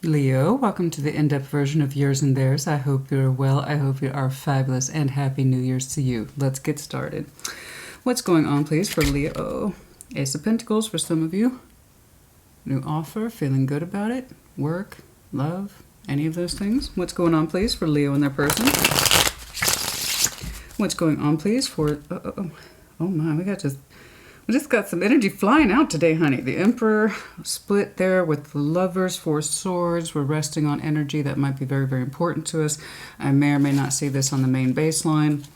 Leo, welcome to the in-depth version of Yours and Theirs. I hope you're well. I hope you are fabulous, and Happy New Year's to you. Let's get started. What's going on, please, for Leo? Ace of Pentacles for some of you. New offer, feeling good about it. Work, love, any of those things. What's going on, please, for Leo and their person? What's going on, please, for... Oh my, we just got some energy flying out today, honey. The Emperor split there with the Lovers, Four Swords. We're resting on energy that might be very, very important to us. I may or may not see this on the main baseline,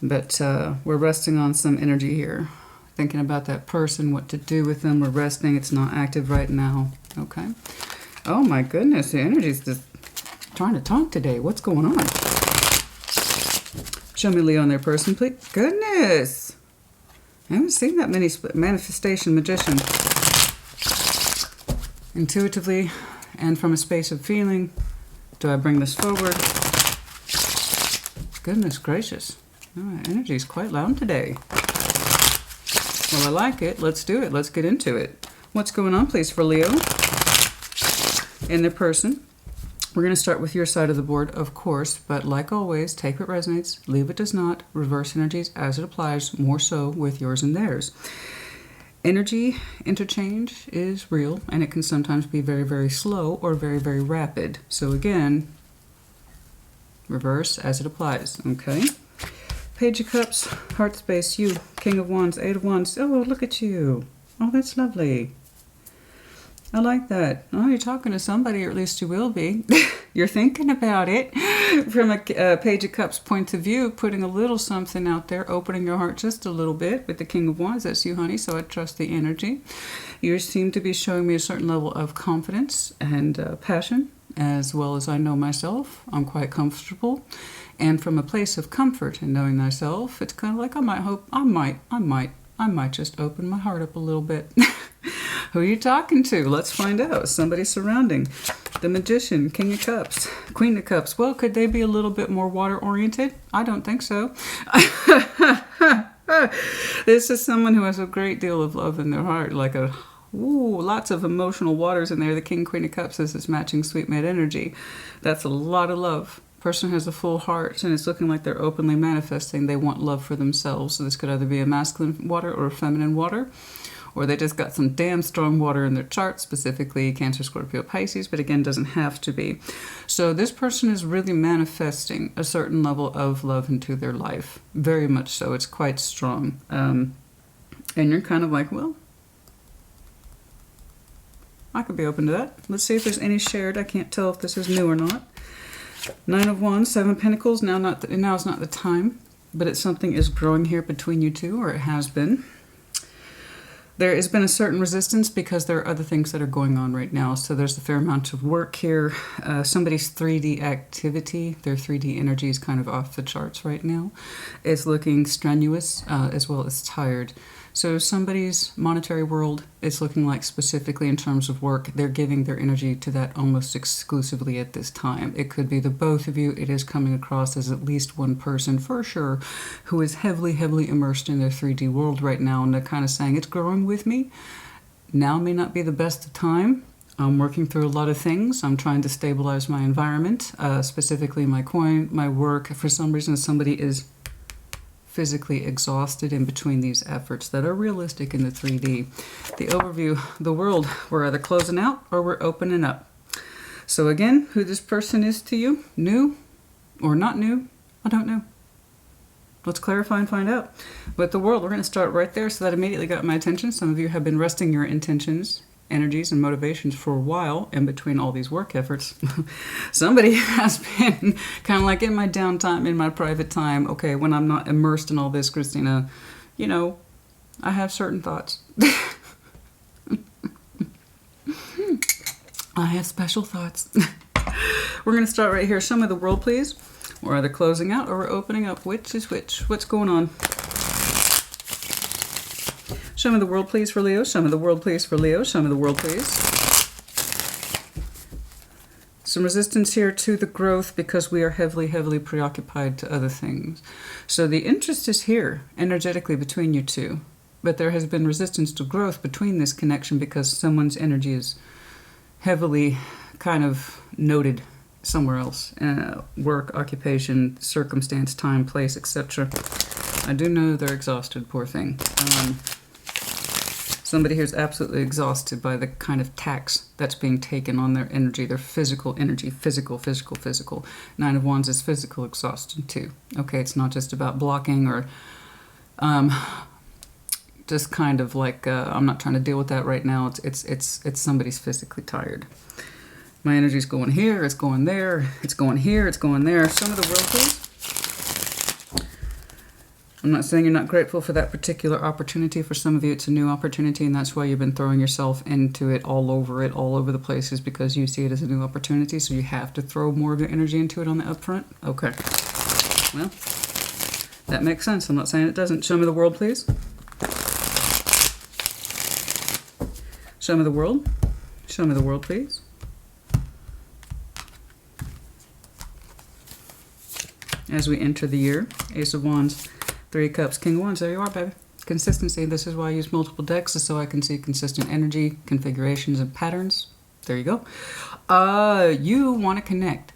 but we're resting on some energy here. Thinking about that person, what to do with them. We're resting. It's not active right now. Okay. Oh my goodness, the energy's just trying to talk today. What's going on? Show me Leo and their person, please. Goodness. I haven't seen that many manifestation magician. Intuitively and from a space of feeling, do I bring this forward? Goodness gracious. Oh, energy is quite loud today. Well, I like it. Let's do it. Let's get into it. What's going on, please, for Leo and their person? We're going to start with your side of the board, of course, but like always, take what resonates, leave what does not, reverse energies as it applies, more so with yours and theirs. Energy interchange is real, and it can sometimes be very, very slow or very, very rapid. So again, reverse as it applies, okay? Page of Cups, Heart Space, you, King of Wands, Eight of Wands. Oh, look at you. Oh, that's lovely. I like that. Oh, you're talking to somebody, or at least you will be. You're thinking about it. From a Page of Cups point of view, putting a little something out there, opening your heart just a little bit with the King of Wands. That's you, honey, so I trust the energy. You seem to be showing me a certain level of confidence and passion, as well as I know myself. I'm quite comfortable. And from a place of comfort in knowing thyself, it's kind of like I might just open my heart up a little bit. Who are you talking to? Let's find out. Somebody surrounding. The Magician, King of Cups, Queen of Cups. Well, could they be a little bit more water-oriented? I don't think so. This is someone who has a great deal of love in their heart, like lots of emotional waters in there. The King, Queen of Cups is this matching sweet mate energy. That's a lot of love. Person has a full heart, and it's looking like they're openly manifesting. They want love for themselves. So this could either be a masculine water or a feminine water, or they just got some damn strong water in their chart, specifically Cancer, Scorpio, Pisces, but again, doesn't have to be. So this person is really manifesting a certain level of love into their life. Very much so. It's quite strong. And you're kind of like, well, I could be open to that. Let's see if there's any shared. I can't tell if this is new or not. Nine of Wands, Seven of Pentacles. Now is not the time, but it's something is growing here between you two, or it has been. There has been a certain resistance because there are other things that are going on right now. So there's a fair amount of work here. Somebody's 3D activity, their 3D energy is kind of off the charts right now. It's looking strenuous as well as tired. So somebody's monetary world is looking like, specifically in terms of work, they're giving their energy to that almost exclusively at this time. It could be the both of you. It is coming across as at least one person for sure who is heavily, heavily immersed in their 3D world right now. And they're kind of saying, it's growing with me. Now may not be the best of time. I'm working through a lot of things. I'm trying to stabilize my environment, specifically my coin, my work. For some reason, somebody is physically exhausted in between these efforts that are realistic in the 3D. The overview, the world, we're either closing out or we're opening up. So again, who this person is to you, new or not new, I don't know. Let's clarify and find out. But the world, we're going to start right there. So that immediately got my attention. Some of you have been resting your intentions, energies, and motivations for a while in between all these work efforts. Somebody has been kind of like in my downtime, in my private time. Okay, when I'm not immersed in all this, Christina, you know, I have certain thoughts. I have special thoughts. We're going to start right here. Show me the world, please. We're either closing out or we're opening up. Which is which? What's going on? Show me the world, please, for Leo. Show me the world, please, for Leo. Show me the world, please. Some resistance here to the growth because we are heavily, heavily preoccupied to other things. So the interest is here energetically between you two. But there has been resistance to growth between this connection because someone's energy is heavily kind of noted somewhere else. Work, occupation, circumstance, time, place, etc. I do know they're exhausted, poor thing. Somebody here is absolutely exhausted by the kind of tax that's being taken on their energy, their physical energy. Physical. Nine of Wands is physical exhaustion too. Okay, it's not just about blocking or just kind of like, I'm not trying to deal with that right now. It's somebody's physically tired. My energy's going here, it's going there, it's going here, it's going there. Some of the world, please. I'm not saying you're not grateful for that particular opportunity. For some of you, it's a new opportunity, and that's why you've been throwing yourself into it, all over the places, because you see it as a new opportunity, so you have to throw more of your energy into it on the upfront. Okay. Well, that makes sense. I'm not saying it doesn't. Show me the world, please. Show me the world. Show me the world, please. As we enter the year, Ace of Wands, Three of Cups, King of Wands. There you are, baby. Consistency. This is why I use multiple decks, is so I can see consistent energy, configurations, and patterns. There you go. You want to connect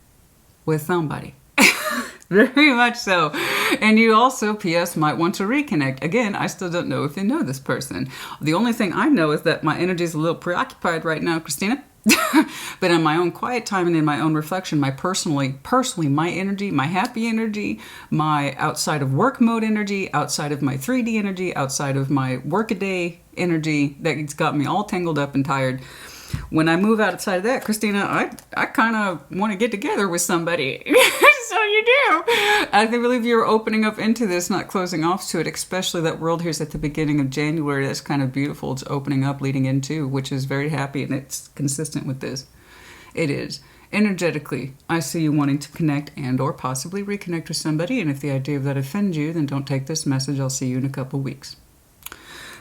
with somebody. Very much so. And you also, P.S., might want to reconnect. Again, I still don't know if you know this person. The only thing I know is that my energy is a little preoccupied right now, Christina. But in my own quiet time and in my own reflection, my personally, my energy, my happy energy, my outside of work mode energy, outside of my 3D energy, outside of my workaday energy, that's got me all tangled up and tired. When I move outside of that, Christina, I kind of want to get together with somebody. So you do. I believe you're opening up into this, not closing off to it, especially that world here's at the beginning of January. That's kind of beautiful. It's opening up, leading into, which is very happy, and it's consistent with this. It is. Energetically, I see you wanting to connect and or possibly reconnect with somebody, and if the idea of that offends you, then don't take this message. I'll see you in a couple weeks.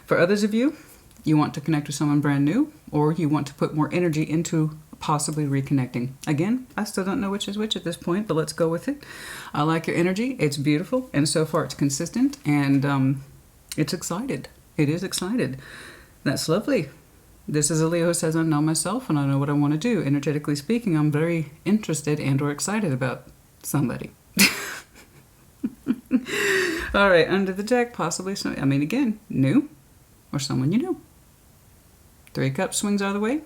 For others of you, you want to connect with someone brand new, or you want to put more energy into possibly reconnecting. Again, I still don't know which is which at this point, but let's go with it. I like your energy. It's beautiful, and so far it's consistent, and it's excited. It is excited. That's lovely. This is a Leo who says, I know myself, and I know what I want to do. Energetically speaking, I'm very interested and or excited about somebody. All right, under the deck, possibly, again, new or someone you know. Three of Cups swings out of the way.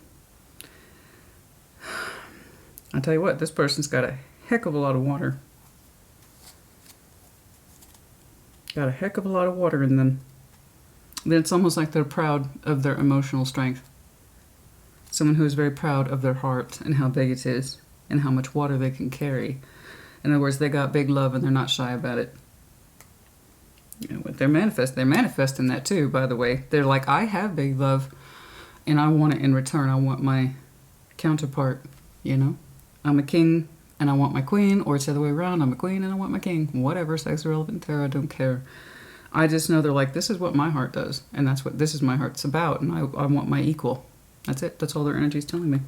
I'll tell you what, this person's got a heck of a lot of water. Got a heck of a lot of water in them. Then it's almost like they're proud of their emotional strength. Someone who is very proud of their heart and how big it is and how much water they can carry. In other words, they got big love and they're not shy about it. You know what they're manifesting that too, by the way. They're like, I have big love and I want it in return. I want my counterpart, you know. I'm a king and I want my queen, or it's the other way around. I'm a queen and I want my king. Whatever, sex relevant tarot, I don't care. I just know they're like, this is what my heart does, and that's what this is my heart's about, and I want my equal. That's it. That's all their energy is telling me.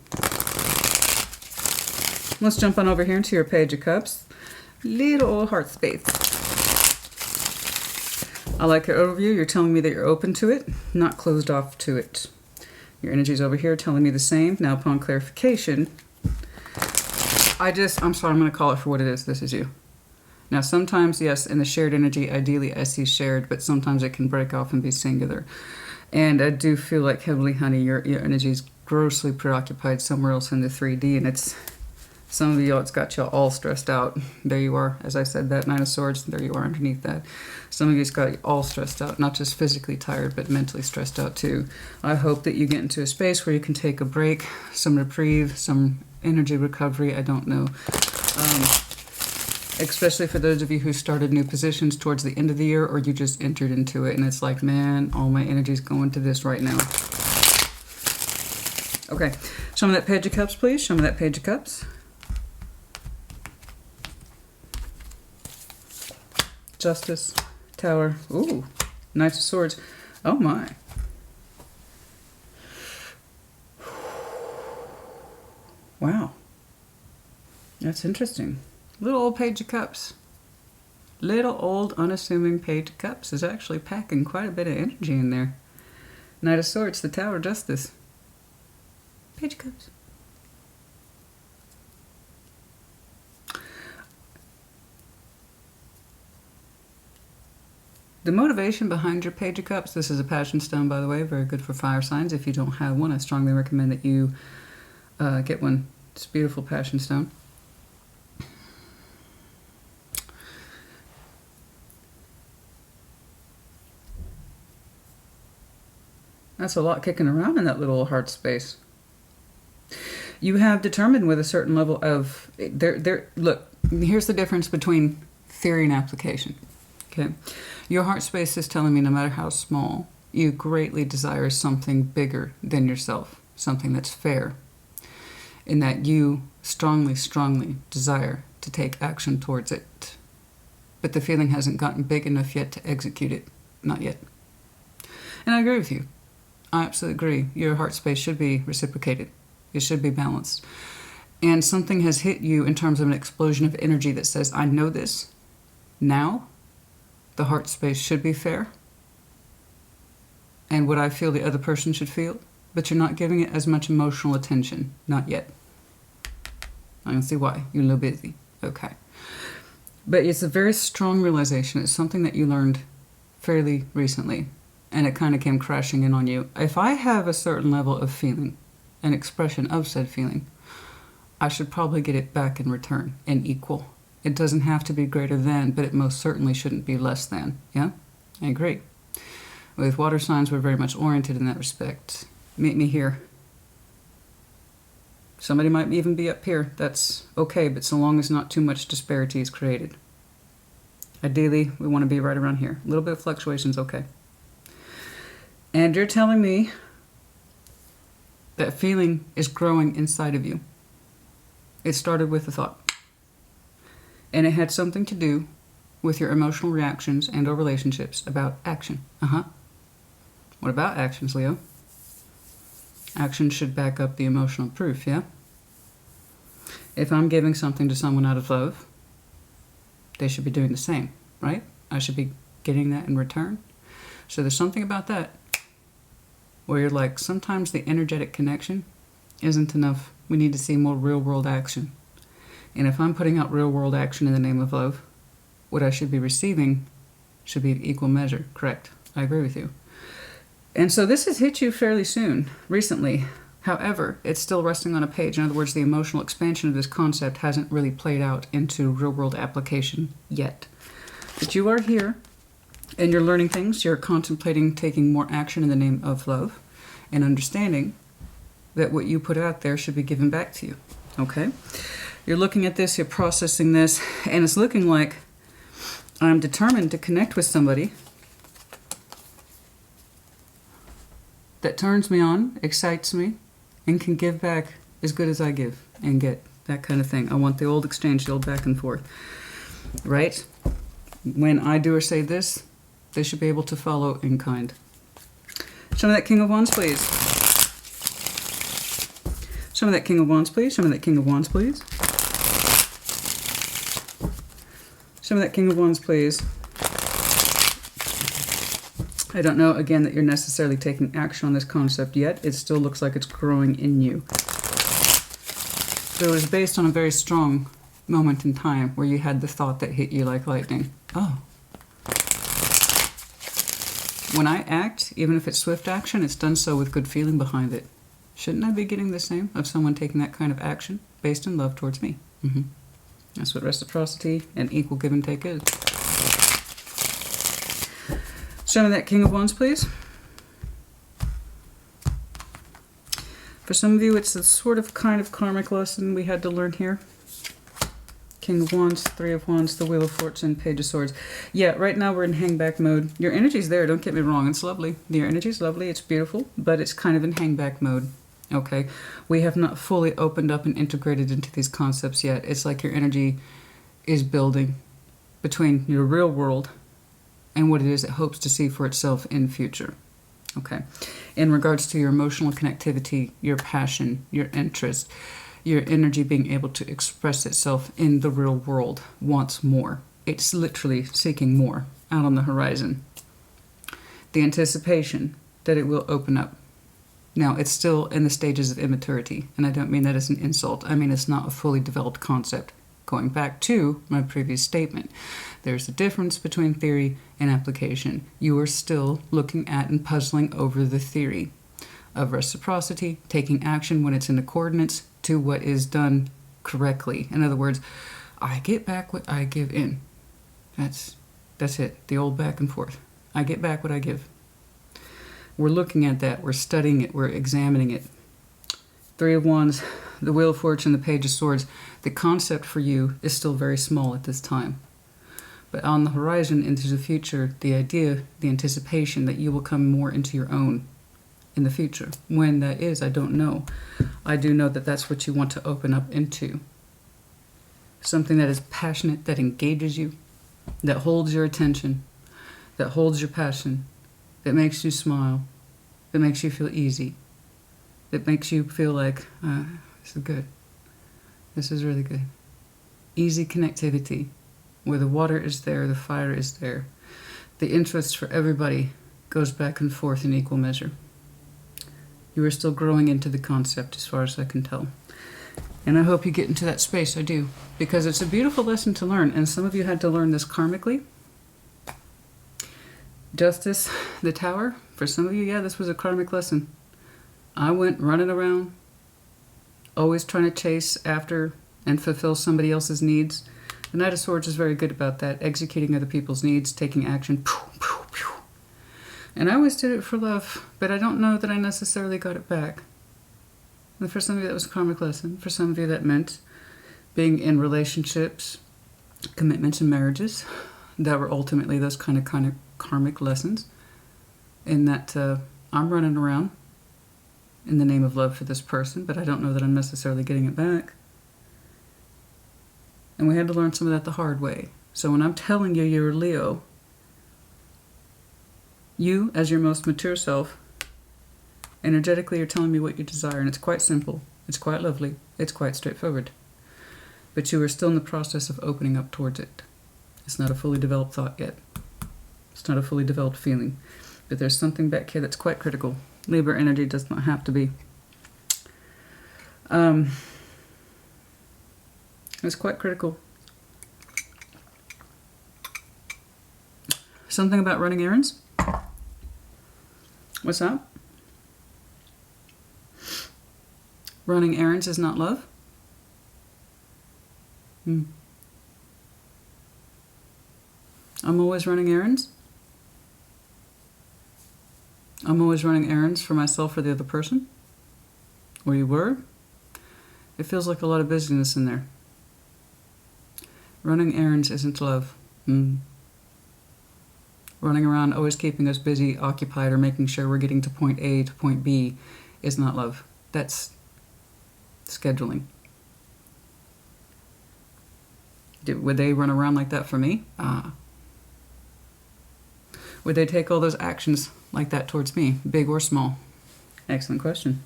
Let's jump on over here into your Page of Cups. Little old heart space. I like your overview. You're telling me that you're open to it, not closed off to it. Your energy's over here telling me the same. Now, upon clarification, I'm sorry, I'm going to call it for what it is. This is you. Now, sometimes, yes, in the shared energy, ideally I see shared, but sometimes it can break off and be singular. And I do feel like, heavily, honey, your energy is grossly preoccupied somewhere else in the 3D, and it's, some of y'all, it's got y'all all stressed out. There you are. As I said, that Nine of Swords, there you are underneath that. Some of you's got you all stressed out, not just physically tired, but mentally stressed out too. I hope that you get into a space where you can take a break, some reprieve, some energy recovery, I don't know. Especially for those of you who started new positions towards the end of the year, or you just entered into it and it's like, man, all my energy's going to this right now. Okay, show me that Page of Cups, please. Show me that Page of Cups. Justice, Tower, ooh, Knight of Swords. Oh my. Wow. That's interesting. Little old Page of Cups. Little old unassuming Page of Cups is actually packing quite a bit of energy in there. Knight of Swords, the Tower, Justice. Page of Cups. The motivation behind your Page of Cups, this is a passion stone, by the way, very good for fire signs. If you don't have one, I strongly recommend that you get one. It's a beautiful passion stone. That's a lot kicking around in that little heart space. You have determined with a certain level of... Look, here's the difference between theory and application. Okay? Your heart space is telling me no matter how small, you greatly desire something bigger than yourself. Something that's fair. In that you strongly, strongly desire to take action towards it. But the feeling hasn't gotten big enough yet to execute it. Not yet. And I agree with you. I absolutely agree. Your heart space should be reciprocated. It should be balanced. And something has hit you in terms of an explosion of energy that says, I know this. Now, the heart space should be fair. And what I feel the other person should feel. But you're not giving it as much emotional attention. Not yet. I can see why. You're a little busy. Okay. But it's a very strong realization. It's something that you learned fairly recently. And it kind of came crashing in on you. If I have a certain level of feeling, an expression of said feeling, I should probably get it back in return, in equal. It doesn't have to be greater than, but it most certainly shouldn't be less than. Yeah? I agree. With water signs, we're very much oriented in that respect. Meet me here. Somebody might even be up here. That's okay, but so long as not too much disparity is created. Ideally, we want to be right around here. A little bit of fluctuation is okay. And you're telling me that feeling is growing inside of you. It started with a thought. And it had something to do with your emotional reactions and or relationships about action. What about actions, Leo? Action should back up the emotional proof, yeah? If I'm giving something to someone out of love, they should be doing the same, right? I should be getting that in return. So there's something about that where you're like, sometimes the energetic connection isn't enough. We need to see more real-world action. And if I'm putting out real-world action in the name of love, what I should be receiving should be of equal measure. Correct. I agree with you. And so this has hit you fairly soon, recently. However, it's still resting on a page. In other words, the emotional expansion of this concept hasn't really played out into real-world application yet. But you are here. And you're learning things, you're contemplating taking more action in the name of love and understanding that what you put out there should be given back to you, okay? You're looking at this, you're processing this, and it's looking like I'm determined to connect with somebody that turns me on, excites me, and can give back as good as I give and get, that kind of thing. I want the old exchange, the old back and forth, right? When I do or say this, they should be able to follow in kind. Show me that King of Wands, please. Show me that King of Wands, please. Show me that King of Wands, please. Show me that King of Wands, please. I don't know, again, that you're necessarily taking action on this concept yet. It still looks like it's growing in you. So it was based on a very strong moment in time where you had the thought that hit you like lightning. Oh. When I act, even if it's swift action, it's done so with good feeling behind it. Shouldn't I be getting the same of someone taking that kind of action based in love towards me? That's what reciprocity and equal give and take is. Show me that King of Wands, please. For some of you, it's a sort of kind of karmic lesson we had to learn here. King of Wands, Three of Wands, the Wheel of Fortune, Page of Swords. Yeah, right now we're in hang back mode. Your energy's there, don't get me wrong, it's lovely. Your energy's lovely, it's beautiful, but it's kind of in hang back mode, okay? We have not fully opened up and integrated into these concepts yet. It's like your energy is building between your real world and what it is it hopes to see for itself in future, okay? In regards to your emotional connectivity, your passion, your interest, your energy being able to express itself in the real world wants more. It's literally seeking more out on the horizon. The anticipation that it will open up. Now, it's still in the stages of immaturity, and I don't mean that as an insult. I mean it's not a fully developed concept Going back to my previous statement, there's a difference between theory and application. You are still looking at and puzzling over the theory of reciprocity, taking action when it's in the coordinates to what is done correctly. In other words, I get back what I give in. That's it. The old back and forth. I get back what I give. We're looking at that. We're studying it. We're examining it. Three of Wands, the Wheel of Fortune, the Page of Swords. The concept for you is still very small at this time. But on the horizon into the future, the idea, the anticipation that you will come more into your own in the future. When that is, I don't know. I do know that that's what you want to open up into. Something that is passionate, that engages you, that holds your attention, that holds your passion, that makes you smile, that makes you feel easy, that makes you feel like, this is good. This is really good. Easy connectivity, where the water is there, the fire is there. The interest for everybody goes back and forth in equal measure. You are still growing into the concept as far as I can tell. And I hope you get into that space, I do. Because it's a beautiful lesson to learn, and some of you had to learn this karmically. Justice, the Tower, for some of you, yeah, this was a karmic lesson. I went running around, always trying to chase after and fulfill somebody else's needs. The Knight of Swords is very good about that, executing other people's needs, taking action. And I always did it for love, but I don't know that I necessarily got it back. And for some of you, that was a karmic lesson. For some of you, that meant being in relationships, commitments, and marriages that were ultimately those kind of karmic lessons. In that I'm running around in the name of love for this person, but I don't know that I'm necessarily getting it back. And we had to learn some of that the hard way. So when I'm telling you you're a Leo, you, as your most mature self, energetically you're telling me what you desire, and it's quite simple, it's quite lovely, it's quite straightforward. But you are still in the process of opening up towards it. It's not a fully developed thought yet. It's not a fully developed feeling. But there's something back here that's quite critical. Libra energy does not have to be. It's quite critical. Something about running errands? What's that? Running errands is not love? I'm always running errands? I'm always running errands for myself or the other person? Or you were? It feels like a lot of busyness in there. Running errands isn't love. Running around, always keeping us busy, occupied, or making sure we're getting to point A to point B is not love. That's scheduling. Would they run around like that for me? Would they take all those actions like that towards me, big or small? Excellent question.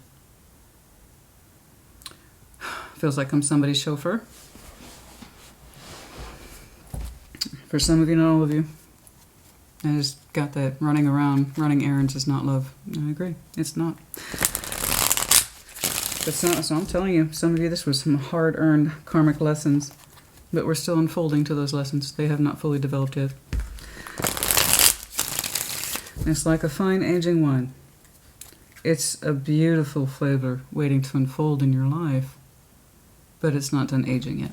Feels like I'm somebody's chauffeur. For some of you, not all of you. I just got that running around, running errands is not love. I agree. It's not. But so I'm telling you, some of you, this was some hard-earned karmic lessons. But we're still unfolding to those lessons. They have not fully developed yet. It's like a fine aging wine. It's a beautiful flavor waiting to unfold in your life. But it's not done aging yet.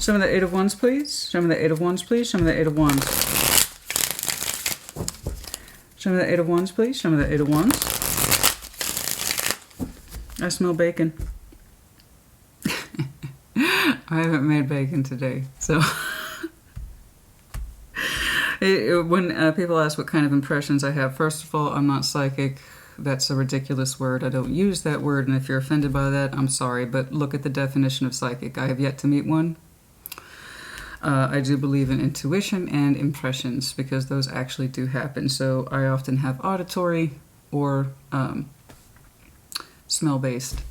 Show me the Eight of Wands, please. Show me the Eight of Wands, please. Show me the Eight of Wands. Show me the Eight of Wands, please. Show me the Eight of Wands. I smell bacon. I haven't made bacon today, so... When people ask what kind of impressions I have, first of all, I'm not psychic. That's a ridiculous word. I don't use that word, and if you're offended by that, I'm sorry, but look at the definition of psychic. I have yet to meet one. I do believe in intuition and impressions, because those actually do happen. So I often have auditory or smell-based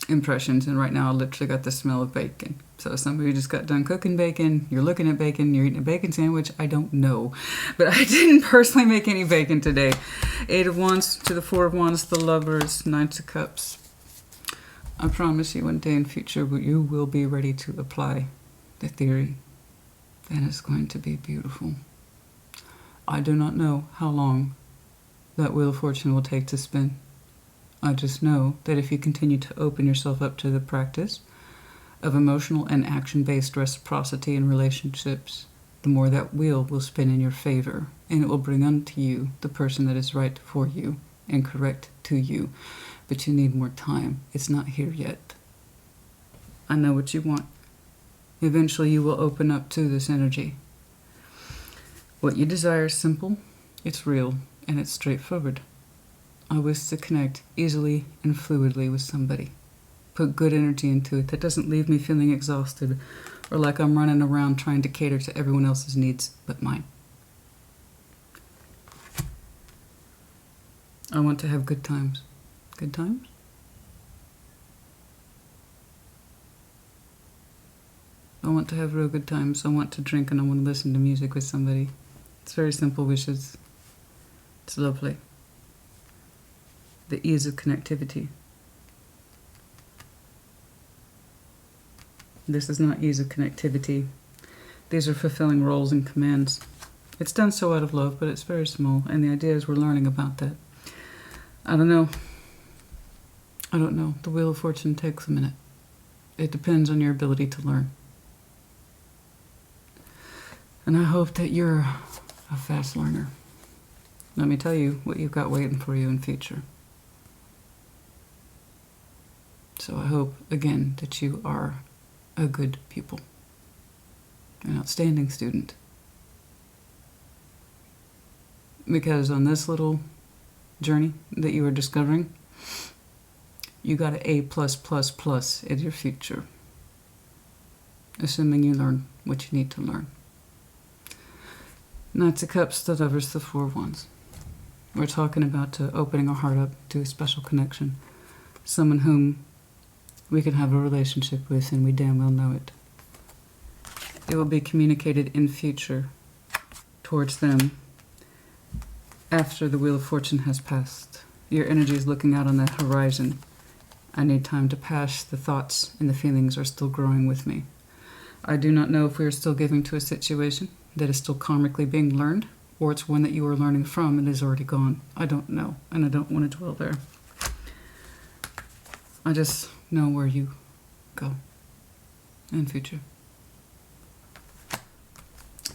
impressions, and right now I literally got the smell of bacon. So some of you just got done cooking bacon, you're looking at bacon, you're eating a bacon sandwich, I don't know. But I didn't personally make any bacon today. Eight of Wands to the Four of Wands, the Lovers, Knight of Cups. I promise you one day in future you will be ready to apply the theory. And it's going to be beautiful. I do not know how long that Wheel of Fortune will take to spin. I just know that if you continue to open yourself up to the practice of emotional and action-based reciprocity in relationships, the more that wheel will spin in your favor, and it will bring unto you the person that is right for you and correct to you. But you need more time. It's not here yet. I know what you want. Eventually you will open up to this energy. What you desire is simple, it's real, and it's straightforward. I wish to connect easily and fluidly with somebody. Put good energy into it that doesn't leave me feeling exhausted or like I'm running around trying to cater to everyone else's needs but mine. I want to have good times. Good times? I want to have real good times. I want to drink and I want to listen to music with somebody. It's very simple wishes. It's lovely. The ease of connectivity. This is not ease of connectivity. These are fulfilling roles and commands. It's done so out of love, but it's very small, and the idea is we're learning about that. I don't know. I don't know. The Wheel of Fortune takes a minute. It depends on your ability to learn. And I hope that you're a fast learner. Let me tell you what you've got waiting for you in future. So I hope, again, that you are a good pupil, an outstanding student. Because on this little journey that you are discovering, you got an A+++ in your future. Assuming you learn what you need to learn. Knights of Cups, the Lovers, the Four of Wands. We're talking about opening our heart up to a special connection. Someone whom we can have a relationship with, and we damn well know it. It will be communicated in future towards them after the Wheel of Fortune has passed. Your energy is looking out on the horizon. I need time to pass. The thoughts and the feelings are still growing with me. I do not know if we are still giving to a situation that is still karmically being learned, or it's one that you are learning from and is already gone. I don't know, and I don't want to dwell there. I just know where you go in future.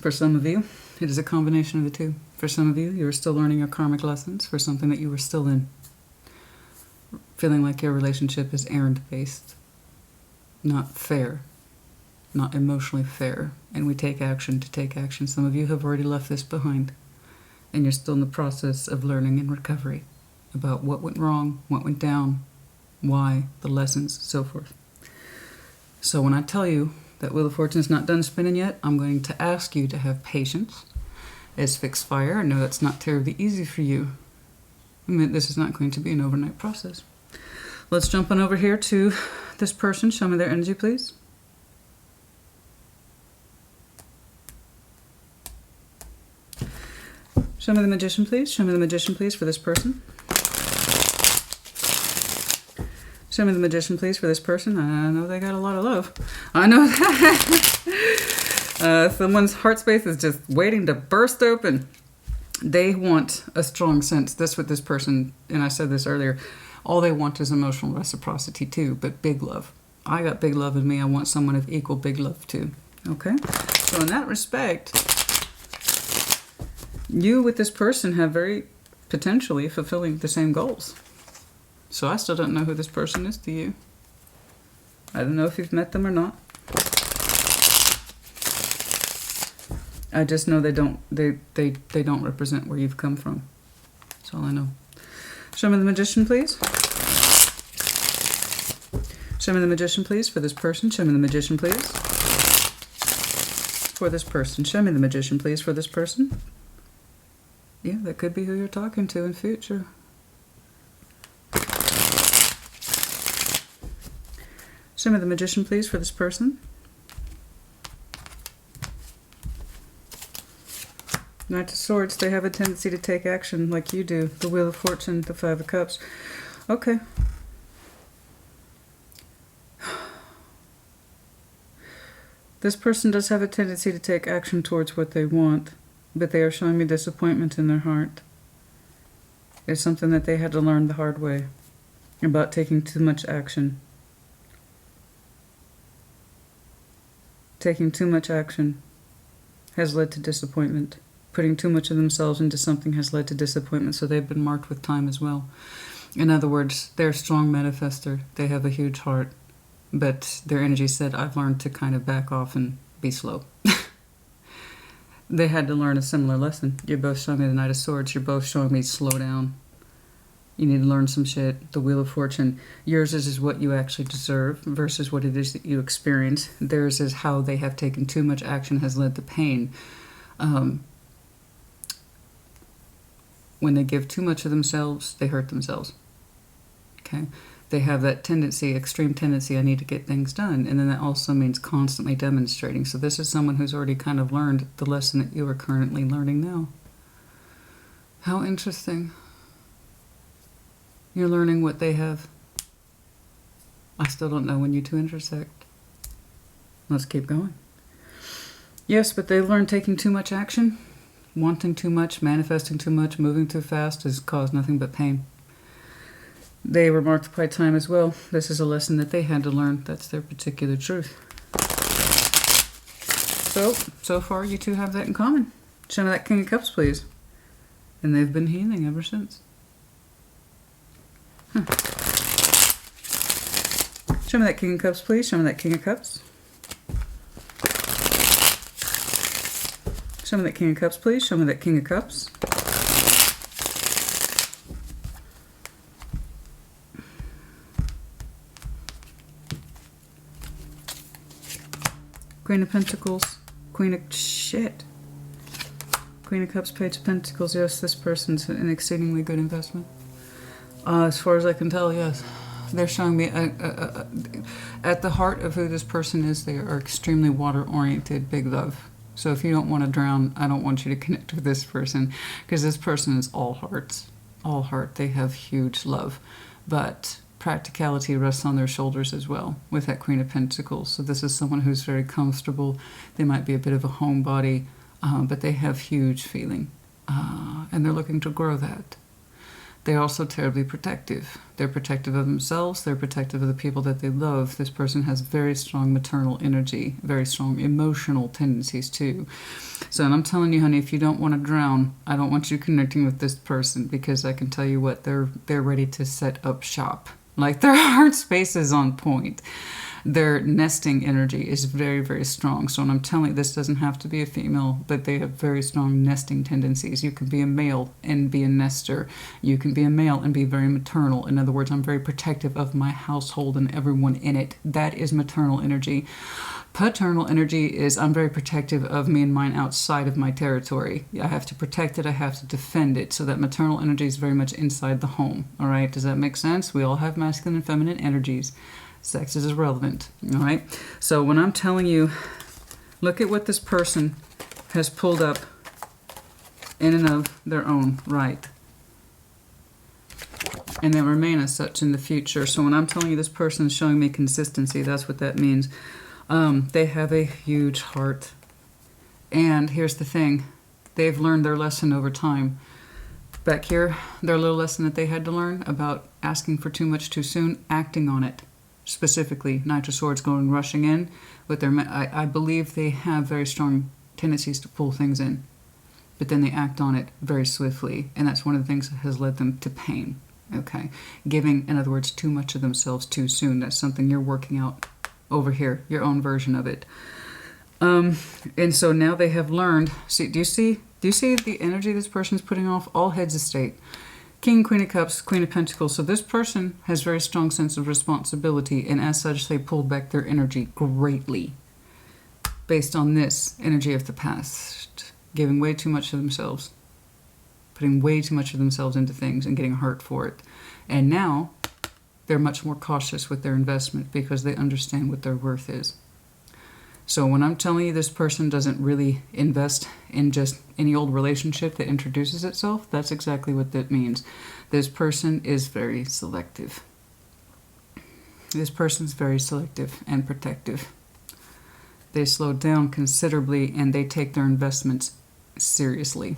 For some of you, it is a combination of the two. For some of you, you are still learning your karmic lessons for something that you were still in. Feeling like your relationship is errand-based, not fair, not emotionally fair, and we take action to take action. Some of you have already left this behind, and you're still in the process of learning and recovery about what went wrong, what went down, why, the lessons, so forth. So when I tell you that Wheel of Fortune is not done spinning yet, I'm going to ask you to have patience. As fixed fire, I know that's not terribly easy for you. I mean, this is not going to be an overnight process. Let's jump on over here to this person. Show me their energy, please. Show me the Magician, please. Show me the Magician, please, for this person. Show me the Magician, please, for this person. I know they got a lot of love. I know that. Someone's heart space is just waiting to burst open. They want a strong sense. That's what this person, and I said this earlier, all they want is emotional reciprocity too, but big love. I got big love in me. I want someone of equal big love too. Okay? So in that respect, you with this person have very potentially fulfilling the same goals. So I still don't know who this person is to you. I don't know if you've met them or not. I just know they don't represent where you've come from. That's all I know. Show me the Magician, please. Show me the Magician, please, for this person. Show me the Magician, please. For this person. Show me the Magician, please, for this person. Yeah, that could be who you're talking to in future. Show me the Magician, please, for this person. Knight of Swords, they have a tendency to take action like you do. The Wheel of Fortune, the Five of Cups. Okay. This person does have a tendency to take action towards what they want, but they are showing me disappointment in their heart. It's something that they had to learn the hard way about taking too much action. Taking too much action has led to disappointment. Putting too much of themselves into something has led to disappointment, so they've been marked with time as well. In other words, they're a strong manifester. They have a huge heart, but their energy said, I've learned to kind of back off and be slow. They had to learn a similar lesson. You're both showing me the Knight of Swords. You're both showing me slow down. You need to learn some shit. The Wheel of Fortune. Yours is what you actually deserve versus what it is that you experience. Theirs is how they have taken too much action has led to pain. When they give too much of themselves, they hurt themselves. Okay? They have that tendency, extreme tendency, I need to get things done. And then that also means constantly demonstrating. So this is someone who's already kind of learned the lesson that you are currently learning now. How interesting. You're learning what they have. I still don't know when you two intersect. Let's keep going. Yes, but they learned taking too much action, wanting too much, manifesting too much, moving too fast has caused nothing but pain. They were marked by time as well. This is a lesson that they had to learn. That's their particular truth. So far you two have that in common. Show me that King of Cups, please. And they've been healing ever since. Show me that King of Cups, please. Show me that King of Cups. Show me that King of Cups, please. Show me that King of Cups. Queen of Pentacles. Queen of shit. Queen of Cups, Page of Pentacles. Yes, this person's an exceedingly good investment. As far as I can tell, yes. They're showing me at the heart of who this person is, they are extremely water-oriented, big love. So if you don't want to drown, I don't want you to connect with this person, because this person is all hearts. All heart. They have huge love. But practicality rests on their shoulders as well with that Queen of Pentacles. So this is someone who's very comfortable. They might be a bit of a homebody, but they have huge feeling. And they're looking to grow that. They're also terribly protective. They're protective of themselves. They're protective of the people that they love. This person has very strong maternal energy, very strong emotional tendencies too. So, and I'm telling you, honey, if you don't want to drown, I don't want you connecting with this person, because I can tell you what, they're ready to set up shop. Like, their heart space is on point. Their nesting energy is very, very strong. So when I'm telling you, this doesn't have to be a female, but they have very strong nesting tendencies. You can be a male and be a nester. You can be a male and be very maternal. In other words, I'm very protective of my household and everyone in it. That is maternal energy. Paternal energy is I'm very protective of me and mine outside of my territory. I have to protect it. I have to defend it. So that maternal energy is very much inside the home. All right. Does that make sense? We all have masculine and feminine energies. Sex is irrelevant. All right. So when I'm telling you, look at what this person has pulled up in and of their own right. And they remain as such in the future. So when I'm telling you this person is showing me consistency, that's what that means. They have a huge heart. And here's the thing. They've learned their lesson over time. Back here, their little lesson that they had to learn about asking for too much too soon, acting on it. Specifically, Knight of Swords going rushing in with their... I believe they have very strong tendencies to pull things in. But then they act on it very swiftly. And that's one of the things that has led them to pain. Okay? Giving, in other words, too much of themselves too soon. That's something you're working out over here. Your own version of it. And so now they have learned... See, do you see the energy this person's putting off? All heads of state. King, Queen of Cups, Queen of Pentacles. So this person has very strong sense of responsibility, and as such, they pulled back their energy greatly based on this energy of the past, giving way too much of themselves, putting way too much of themselves into things and getting hurt for it. And now they're much more cautious with their investment because they understand what their worth is. So when I'm telling you this person doesn't really invest in just any old relationship that introduces itself, that's exactly what that means. This person is very selective. This person's very selective and protective. They slow down considerably, and they take their investments seriously.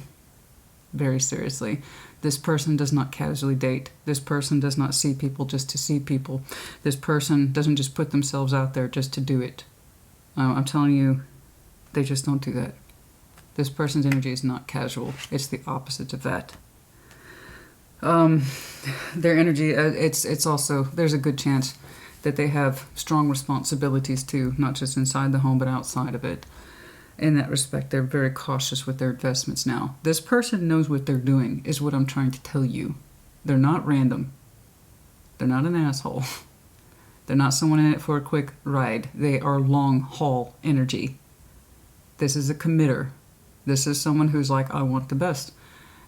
Very seriously. This person does not casually date. This person does not see people just to see people. This person doesn't just put themselves out there just to do it. I'm telling you, they just don't do that. This person's energy is not casual. It's the opposite of that. Their energy, it's also, there's a good chance that they have strong responsibilities too, not just inside the home, but outside of it. In that respect, they're very cautious with their investments now. This person knows what they're doing, is what I'm trying to tell you. They're not random. They're not an asshole. They're not someone in it for a quick ride. They are long-haul energy. This is a committer. This is someone who's like, I want the best.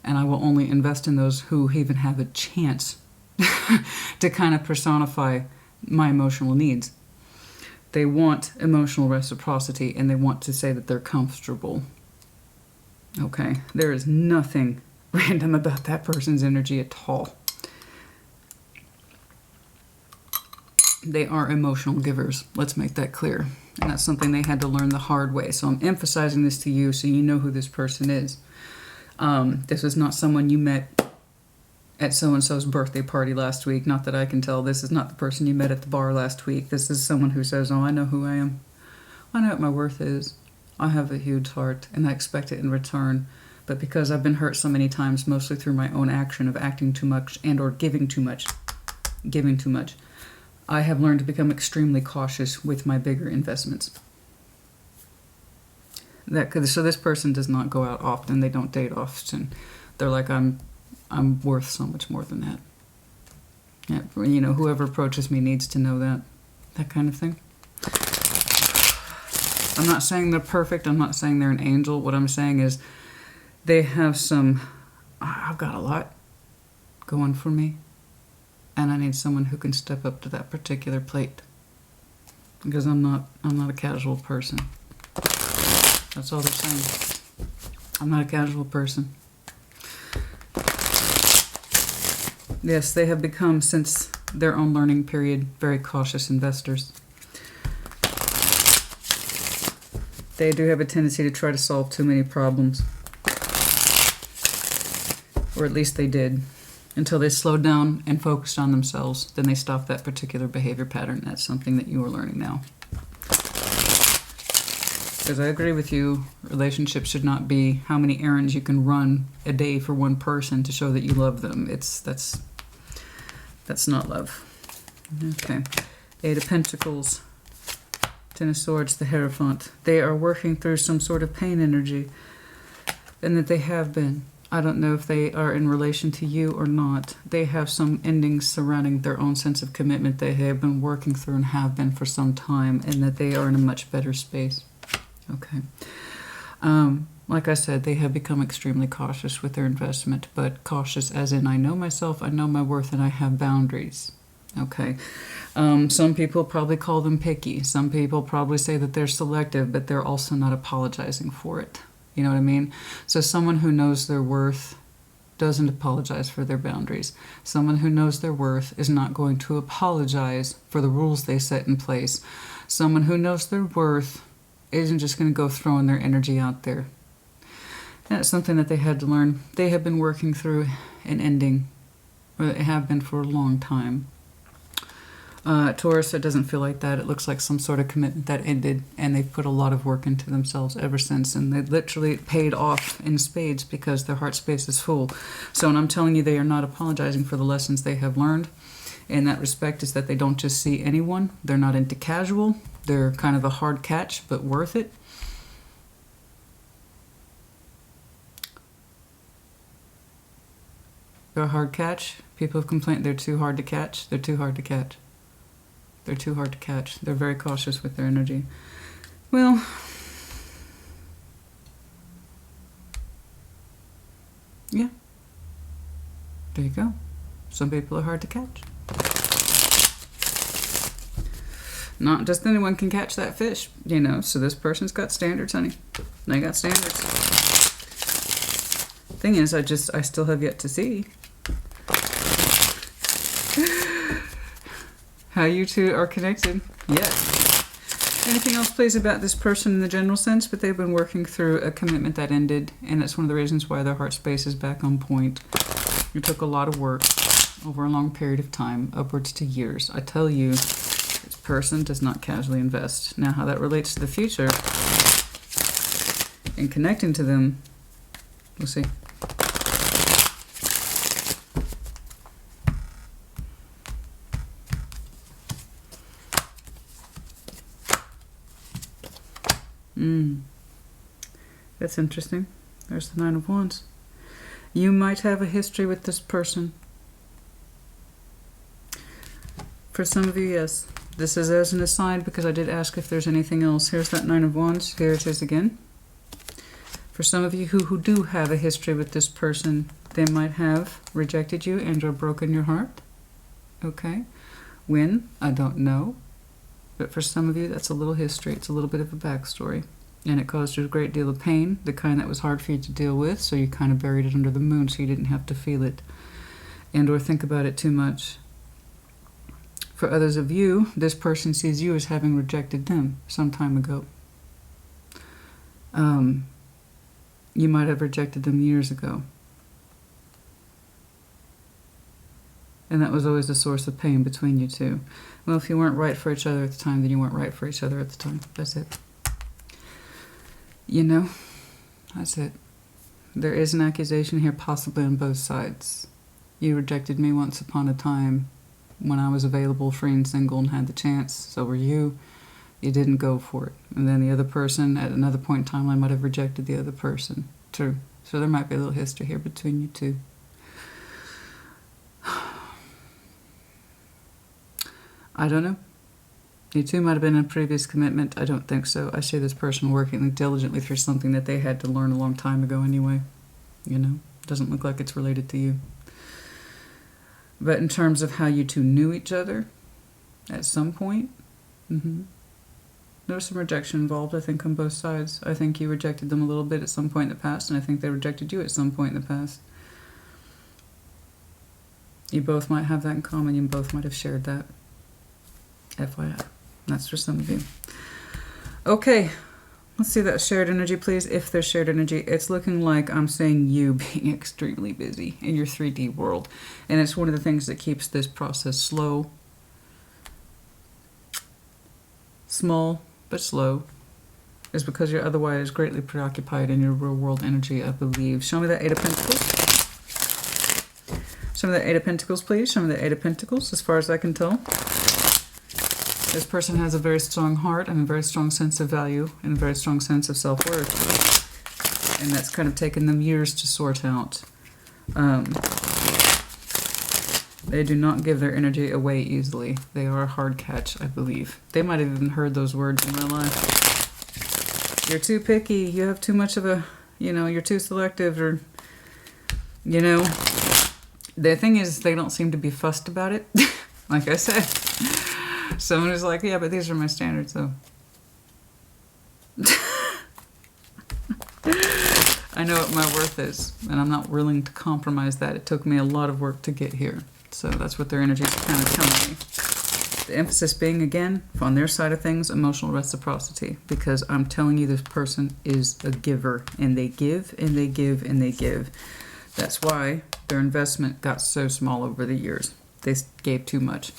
And I will only invest in those who even have a chance to kind of personify my emotional needs. They want emotional reciprocity, and they want to say that they're comfortable. Okay? There is nothing random about that person's energy at all. They are emotional givers. Let's make that clear. And that's something they had to learn the hard way. So I'm emphasizing this to you so you know who this person is. This is not someone you met at so-and-so's birthday party last week. Not that I can tell. This is not the person you met at the bar last week. This is someone who says, oh, I know who I am. I know what my worth is. I have a huge heart, and I expect it in return. But because I've been hurt so many times, mostly through my own action of acting too much and or giving too much, I have learned to become extremely cautious with my bigger investments. So this person does not go out often. They don't date often. They're like, I'm worth so much more than that. Yeah, you know, whoever approaches me needs to know that kind of thing. I'm not saying they're perfect. I'm not saying they're an angel. What I'm saying is they have I've got a lot going for me, and I need someone who can step up to that particular plate, because I'm not a casual person. That's all they're saying. I'm not a casual person. Yes, they have become, since their own learning period, very cautious investors. They do have a tendency to try to solve too many problems. Or at least they did. Until they slowed down and focused on themselves. Then they stopped that particular behavior pattern. That's something that you are learning now. Because I agree with you, relationships should not be how many errands you can run a day for one person to show that you love them. That's not love. Okay. Eight of Pentacles, Ten of Swords, the Hierophant. They are working through some sort of pain energy, and that they have been. I don't know if they are in relation to you or not. They have some endings surrounding their own sense of commitment they have been working through and have been for some time, and that they are in a much better space. Okay. Like I said, they have become extremely cautious with their investment, but cautious as in I know myself, I know my worth, and I have boundaries. Okay. Some people probably call them picky. Some people probably say that they're selective, but they're also not apologizing for it. You know what I mean? So someone who knows their worth doesn't apologize for their boundaries. Someone who knows their worth is not going to apologize for the rules they set in place. Someone who knows their worth isn't just going to go throwing their energy out there. That's something that they had to learn. They have been working through an ending, or they have been for a long time. Taurus, it doesn't feel like that. It looks like some sort of commitment that ended, and they've put a lot of work into themselves ever since, and they literally paid off in spades because their heart space is full. So when I'm telling you they are not apologizing for the lessons they have learned, in that respect, is that they don't just see anyone. They're not into casual. They're kind of a hard catch, but worth it. They're a hard catch. People have complained they're too hard to catch. They're too hard to catch. They're too hard to catch. They're very cautious with their energy. Well, yeah. There you go. Some people are hard to catch. Not just anyone can catch that fish, you know. So this person's got standards, honey. They got standards. Thing is, I still have yet to see how you two are connected. Yes. Anything else, please, about this person in the general sense? But they've been working through a commitment that ended, and that's one of the reasons why their heart space is back on point. You took a lot of work over a long period of time, upwards to years. I tell you, this person does not casually invest. Now, how that relates to the future and connecting to them, we'll see. That's interesting. There's the Nine of Wands. You might have a history with this person. For some of you, yes. This is as an aside because I did ask if there's anything else. Here's that Nine of Wands. Here it is again. For some of you who do have a history with this person, they might have rejected you and or broken your heart. Okay. When? I don't know. But for some of you, that's a little history. It's a little bit of a backstory. And it caused you a great deal of pain, the kind that was hard for you to deal with, so you kind of buried it under the moon so you didn't have to feel it and or think about it too much. For others of you, this person sees you as having rejected them some time ago. You might have rejected them years ago. And that was always the source of pain between you two. Well, if you weren't right for each other at the time, then you weren't right for each other at the time. That's it. You know, that's it. There is an accusation here, possibly on both sides. You rejected me once upon a time when I was available, free and single, and had the chance. So were you. You didn't go for it. And then the other person, at another point in time, I might have rejected the other person. True. So there might be a little history here between you two. I don't know. You two might have been in a previous commitment. I don't think so. I see this person working diligently through something that they had to learn a long time ago anyway. You know, doesn't look like it's related to you. But in terms of how you two knew each other, at some point, there was some rejection involved, I think, on both sides. I think you rejected them a little bit at some point in the past, and I think they rejected you at some point in the past. You both might have that in common. You both might have shared that. FYI. That's for some of you. Okay, let's see that shared energy, please. If there's shared energy, it's looking like I'm saying you being extremely busy in your 3D world. And it's one of the things that keeps this process slow. Small, but slow. Is because you're otherwise greatly preoccupied in your real world energy, I believe. Show me that Eight of Pentacles. Show me that Eight of Pentacles, please. Show me the Eight of Pentacles, as far as I can tell. This person has a very strong heart and a very strong sense of value and a very strong sense of self-worth. And that's kind of taken them years to sort out. They do not give their energy away easily. They are a hard catch, I believe. They might have even heard those words in real life. You're too picky. You have too much of a, you're too selective, or, The thing is, they don't seem to be fussed about it. Like I said. Someone who's like, yeah, but these are my standards, though. I know what my worth is, and I'm not willing to compromise that. It took me a lot of work to get here. So that's what their energy is kind of telling me. The emphasis being, again, on their side of things, emotional reciprocity. Because I'm telling you, this person is a giver. And they give, and they give, and they give. That's why their investment got so small over the years. They gave too much.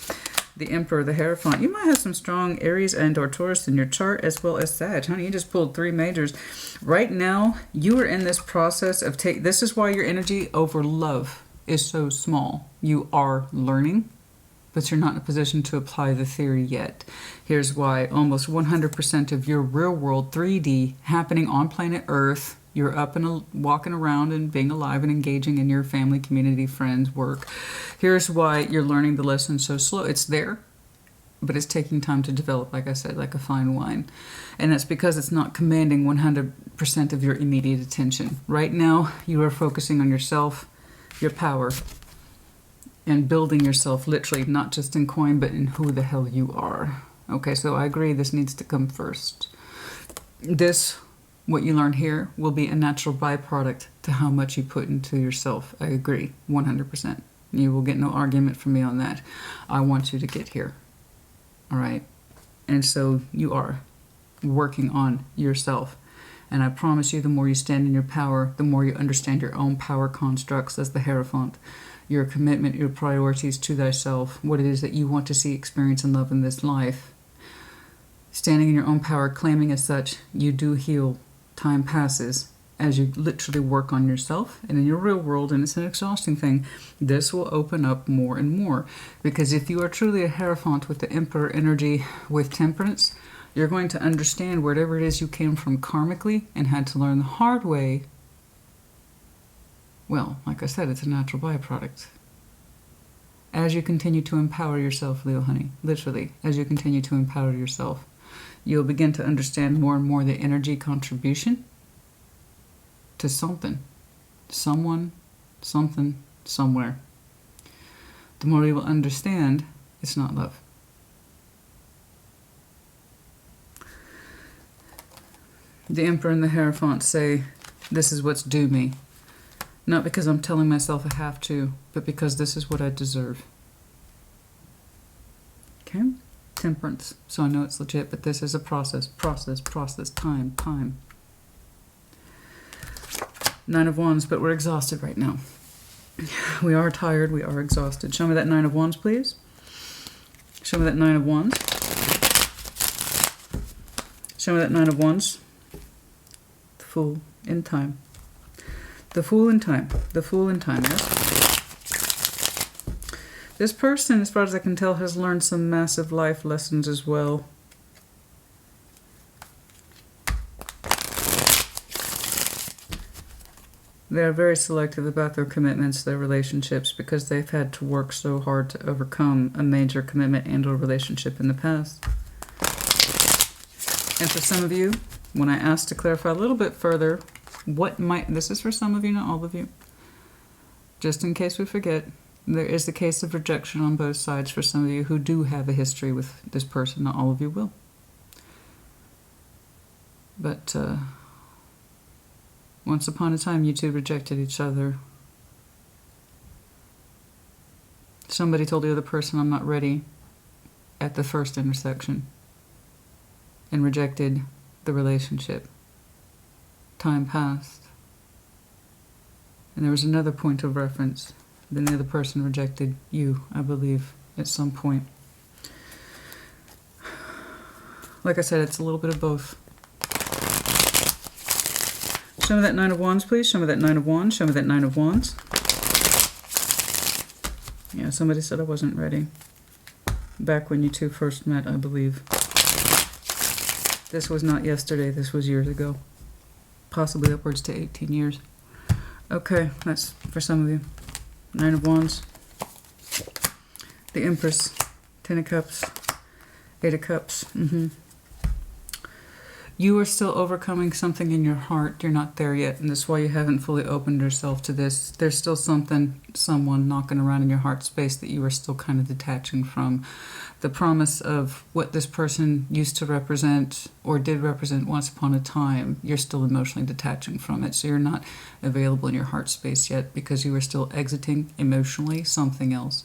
The Emperor, the Hierophant. You might have some strong Aries and or Taurus in your chart, as well as Sag. Honey, you just pulled 3 majors. Right now, you are in this process of this is why your energy over love is so small. You are learning, but you're not in a position to apply the theory yet. Here's why. Almost 100% of your real world 3D happening on planet Earth. You're up and walking around and being alive and engaging in your family, community, friends, work. Here's why you're learning the lesson so slow. It's there, but it's taking time to develop, like I said, like a fine wine. And that's because it's not commanding 100% of your immediate attention. Right now, you are focusing on yourself, your power, and building yourself literally, not just in coin, but in who the hell you are. Okay, so I agree this needs to come first. What you learn here will be a natural byproduct to how much you put into yourself. I agree, 100%. You will get no argument from me on that. I want you to get here. All right? And so you are. working on yourself. And I promise you, the more you stand in your power, the more you understand your own power constructs as the Hierophant, your commitment, your priorities to thyself, what it is that you want to see, experience, and love in this life. Standing in your own power, claiming as such, you do heal. Time passes as you literally work on yourself and in your real world, and it's an exhausting thing. This will open up more and more, because if you are truly a Hierophant with the Emperor energy with Temperance, you're going to understand wherever it is you came from karmically and had to learn the hard way. Well, like I said, it's a natural byproduct. As you continue to empower yourself, Leo honey, literally, as you continue to empower yourself, you'll begin to understand more and more the energy contribution to something, someone, something, somewhere. The more you will understand, it's not love. The Emperor and the Hierophant say, this is what's due me. Not because I'm telling myself I have to, but because this is what I deserve. Okay? Temperance. So I know it's legit, but this is a process, time. Nine of Wands, but we're exhausted right now. We are tired, we are exhausted. Show me that Nine of Wands, please. Show me that Nine of Wands. Show me that Nine of Wands. The Fool in time. The Fool in time. The Fool in time, yes? This person, as far as I can tell, has learned some massive life lessons as well. They're very selective about their commitments, their relationships, because they've had to work so hard to overcome a major commitment and or relationship in the past. And for some of you, when I asked to clarify a little bit further, what might, this is for some of you, not all of you, just in case we forget, there is the case of rejection on both sides for some of you who do have a history with this person. Not all of you will. But once upon a time, you two rejected each other. Somebody told the other person, I'm not ready, at the first intersection, and rejected the relationship. Time passed. And there was another point of reference. Then the other person rejected you, I believe, at some point. Like I said, it's a little bit of both. Show me that Nine of Wands, please. Show me that Nine of Wands. Show me that Nine of Wands. Yeah, somebody said I wasn't ready. Back when you two first met, I believe. This was not yesterday. This was years ago. Possibly upwards to 18 years. Okay, that's for some of you. Nine of Wands. The Empress. Ten of Cups. Eight of Cups. You are still overcoming something in your heart. You're not there yet, and that's why you haven't fully opened yourself to this. There's still something, someone knocking around in your heart space that you are still kind of detaching from. The promise of what this person used to represent or did represent once upon a time, you're still emotionally detaching from it. So you're not available in your heart space yet because you are still exiting emotionally something else.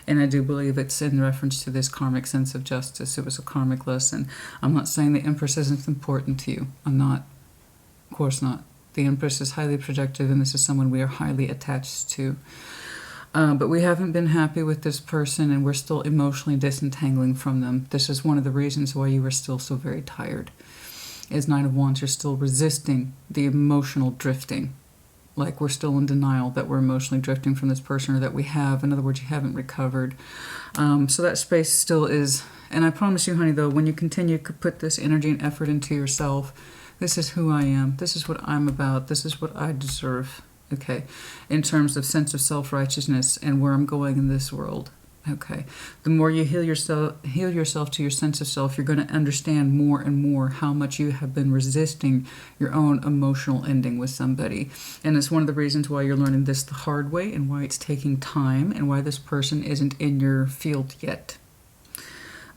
And I do believe it's in reference to this karmic sense of justice. It was a karmic lesson. I'm not saying the Empress isn't important to you. I'm not. Of course not. The Empress is highly projective, and this is someone we are highly attached to. But we haven't been happy with this person, and we're still emotionally disentangling from them. This is one of the reasons why you are still so very tired. As Nine of Wands, you're still resisting the emotional drifting. Like we're still in denial that we're emotionally drifting from this person, or that we have. In other words, you haven't recovered. So that space still is. And I promise you, honey, though, when you continue to put this energy and effort into yourself, this is who I am. This is what I'm about. This is what I deserve. Okay, in terms of sense of self-righteousness and where I'm going in this world. Okay, the more you heal yourself to your sense of self, you're going to understand more and more how much you have been resisting your own emotional ending with somebody. And it's one of the reasons why you're learning this the hard way, and why it's taking time, and why this person isn't in your field yet.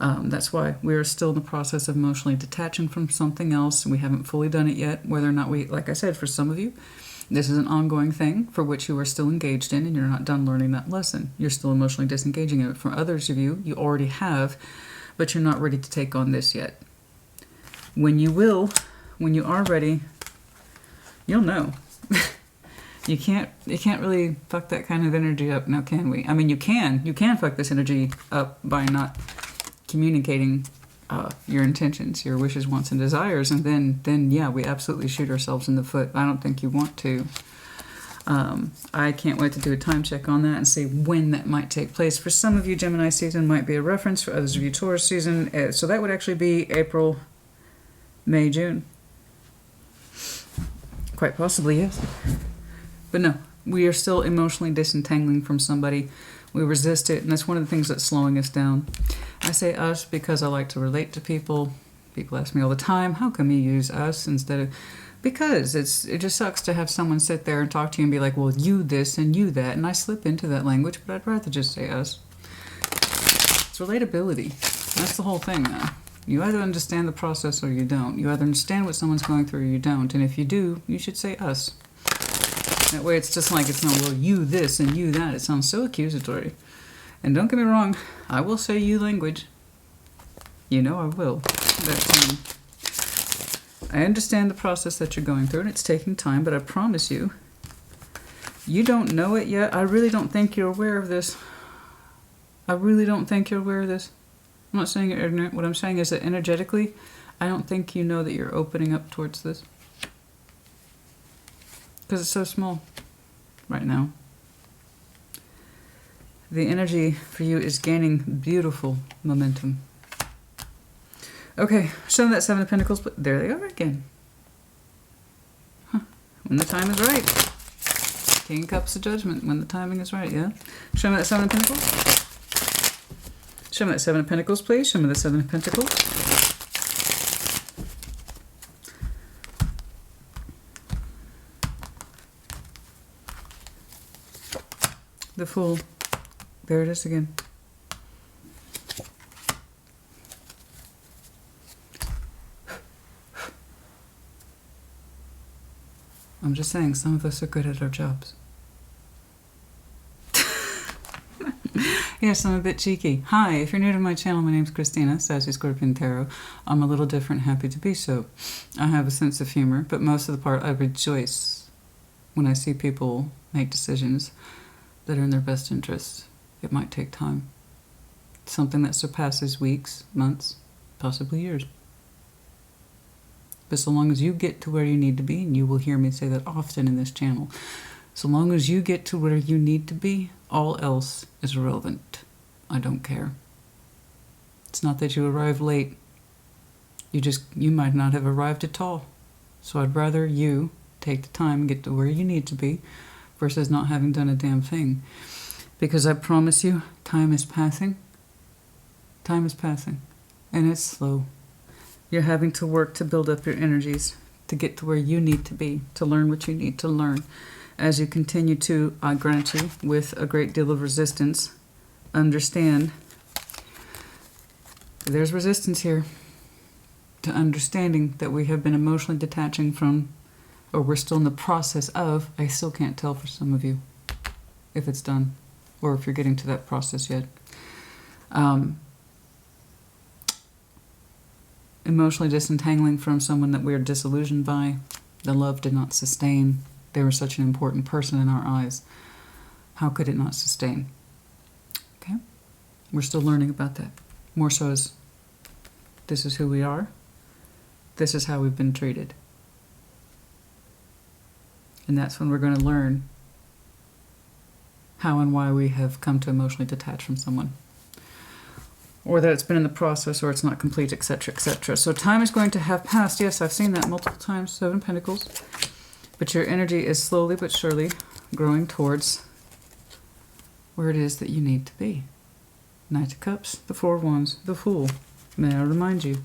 That's why we're still in the process of emotionally detaching from something else, and we haven't fully done it yet. Whether or not we, like I said, for some of you, this is an ongoing thing for which you are still engaged in, and you're not done learning that lesson. You're still emotionally disengaging in it. For others of you, you already have, but you're not ready to take on this yet. When you are ready, you'll know. You can't really fuck that kind of energy up now, can we? I mean, you can fuck this energy up by not communicating your intentions, your wishes, wants, and desires, and then yeah, we absolutely shoot ourselves in the foot. I don't think you want to. I can't wait to do a time check on that and see when that might take place. For some of you, Gemini season might be a reference. For others of you, Taurus season. So that would actually be April, May, June. Quite possibly, yes. But no, we are still emotionally disentangling from somebody. We resist it, and that's one of the things that's slowing us down. I say us because I like to relate to people. People ask me all the time, how come you use us instead of... Because it just sucks to have someone sit there and talk to you and be like, well, you this and you that. And I slip into that language, but I'd rather just say us. It's relatability. That's the whole thing, though. You either understand the process or you don't. You either understand what someone's going through or you don't. And if you do, you should say us. That way it's just like, it's not, well, you this and you that. It sounds so accusatory. And don't get me wrong, I will say you language. You know I will. I understand the process that you're going through, and it's taking time, but I promise you, you don't know it yet. I really don't think you're aware of this. I really don't think you're aware of this. I'm not saying you're ignorant. What I'm saying is that energetically, I don't think you know that you're opening up towards this. Because it's so small right now. The energy for you is gaining beautiful momentum. Okay, show them that Seven of Pentacles, but there they are again. Huh. When the time is right. King of Cups of Judgment, when the timing is right, yeah? Show me that Seven of Pentacles. Show me that Seven of Pentacles, please. Show me the Seven of Pentacles. The Fool. There it is again. I'm just saying, some of us are good at our jobs. Yes, I'm a bit cheeky. Hi, if you're new to my channel, my name's Christina, sassyscorpiontarot. I'm a little different, happy to be so. I have a sense of humor, but most of the part I rejoice when I see people make decisions that are in their best interest. It might take time. Something that surpasses weeks, months, possibly years. But so long as you get to where you need to be, and you will hear me say that often in this channel, so long as you get to where you need to be, all else is irrelevant. I don't care. It's not that you arrive late. You might not have arrived at all. So I'd rather you take the time and get to where you need to be versus not having done a damn thing. Because I promise you, time is passing. Time is passing. And it's slow. You're having to work to build up your energies to get to where you need to be, to learn what you need to learn. As you continue to, I grant you, with a great deal of resistance, understand there's resistance here to understanding that we have been emotionally detaching from, or we're still in the process of, I still can't tell for some of you if it's done or if you're getting to that process yet. Emotionally disentangling from someone that we are disillusioned by. The love did not sustain. They were such an important person in our eyes. How could it not sustain? Okay? We're still learning about that. More so as this is who we are. This is how we've been treated. And that's when we're going to learn how and why we have come to emotionally detach from someone. Or that it's been in the process, or it's not complete, etc., etc. So time is going to have passed. Yes, I've seen that multiple times. Seven of Pentacles. But your energy is slowly but surely growing towards where it is that you need to be. Knight of Cups, the Four of Wands, the Fool. May I remind you.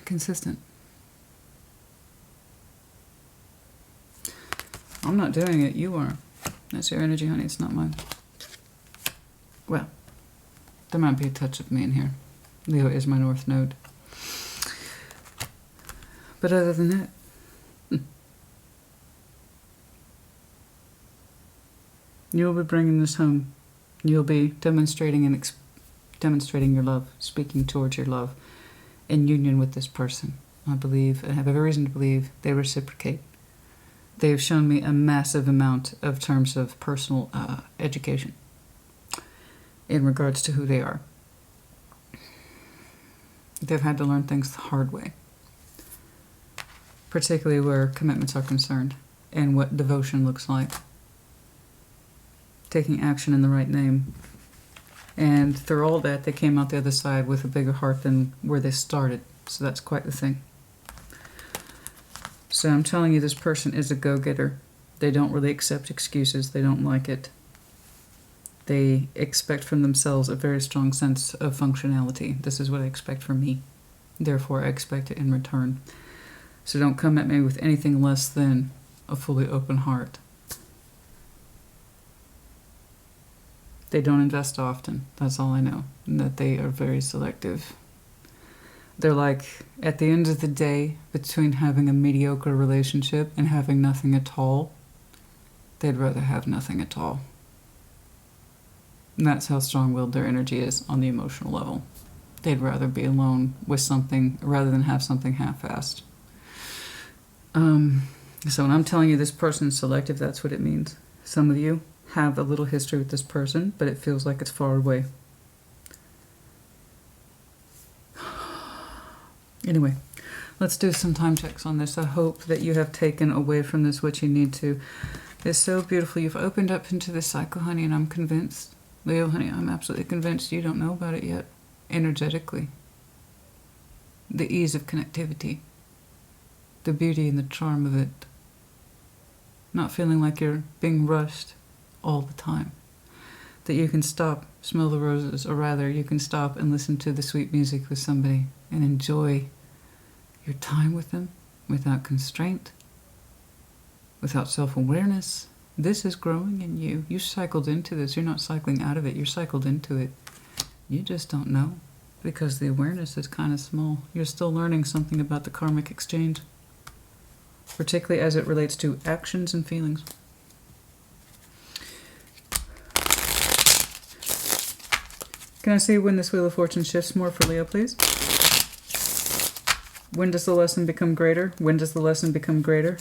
Consistent. I'm not doing it, you are. That's your energy, honey. It's not mine. Well, there might be a touch of me in here. Leo is my North Node. But other than that, you'll be bringing this home. You'll be demonstrating and demonstrating your love, speaking towards your love, in union with this person. I have every reason to believe they reciprocate. They have shown me a massive amount of terms of personal education in regards to who they are. They've had to learn things the hard way, particularly where commitments are concerned and what devotion looks like. Taking action in the right name. And through all that, they came out the other side with a bigger heart than where they started. So that's quite the thing. So I'm telling you, this person is a go-getter. They don't really accept excuses. They don't like it. They expect from themselves a very strong sense of functionality. This is what I expect from me. Therefore, I expect it in return. So don't come at me with anything less than a fully open heart. They don't invest often. That's all I know. And that they are very selective. They're like, at the end of the day, between having a mediocre relationship and having nothing at all, they'd rather have nothing at all. And that's how strong-willed their energy is on the emotional level. They'd rather be alone with something rather than have something half-assed. So when I'm telling you this person is selective, that's what it means. Some of you have a little history with this person, but it feels like it's far away. Anyway, let's do some time checks on this. I hope that you have taken away from this what you need to. It's so beautiful. You've opened up into this cycle, honey, and I'm convinced. Leo, honey, I'm absolutely convinced you don't know about it yet. Energetically. The ease of connectivity. The beauty and the charm of it. Not feeling like you're being rushed all the time. That you can stop, smell the roses, or rather, you can stop and listen to the sweet music with somebody and enjoy your time with them without constraint, without self-awareness. This is growing in you. You cycled into this. You're not cycling out of it. You're cycled into it. You just don't know because the awareness is kind of small. You're still learning something about the karmic exchange, particularly as it relates to actions and feelings. Can I see when this Wheel of Fortune shifts more for Leo, please? When does the lesson become greater? When does the lesson become greater?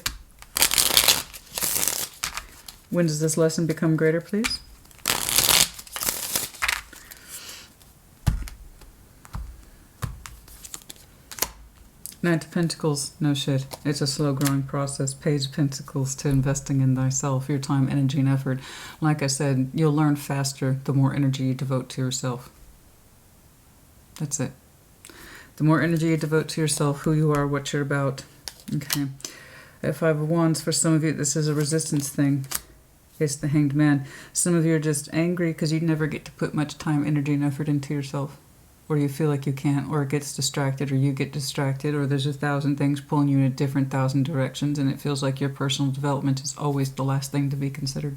When does this lesson become greater, please? Knight of Pentacles, no shit. It's a slow growing process. Page of Pentacles to investing in thyself, your time, energy, and effort. Like I said, you'll learn faster the more energy you devote to yourself. That's it. The more energy you devote to yourself, who you are, what you're about. Okay. At Five of Wands, for some of you, this is a resistance thing. It's the Hanged Man. Some of you are just angry because you never get to put much time, energy, and effort into yourself. Or you feel like you can't, or it gets distracted, or you get distracted, or there's 1,000 things pulling you in a different 1,000 directions, and it feels like your personal development is always the last thing to be considered.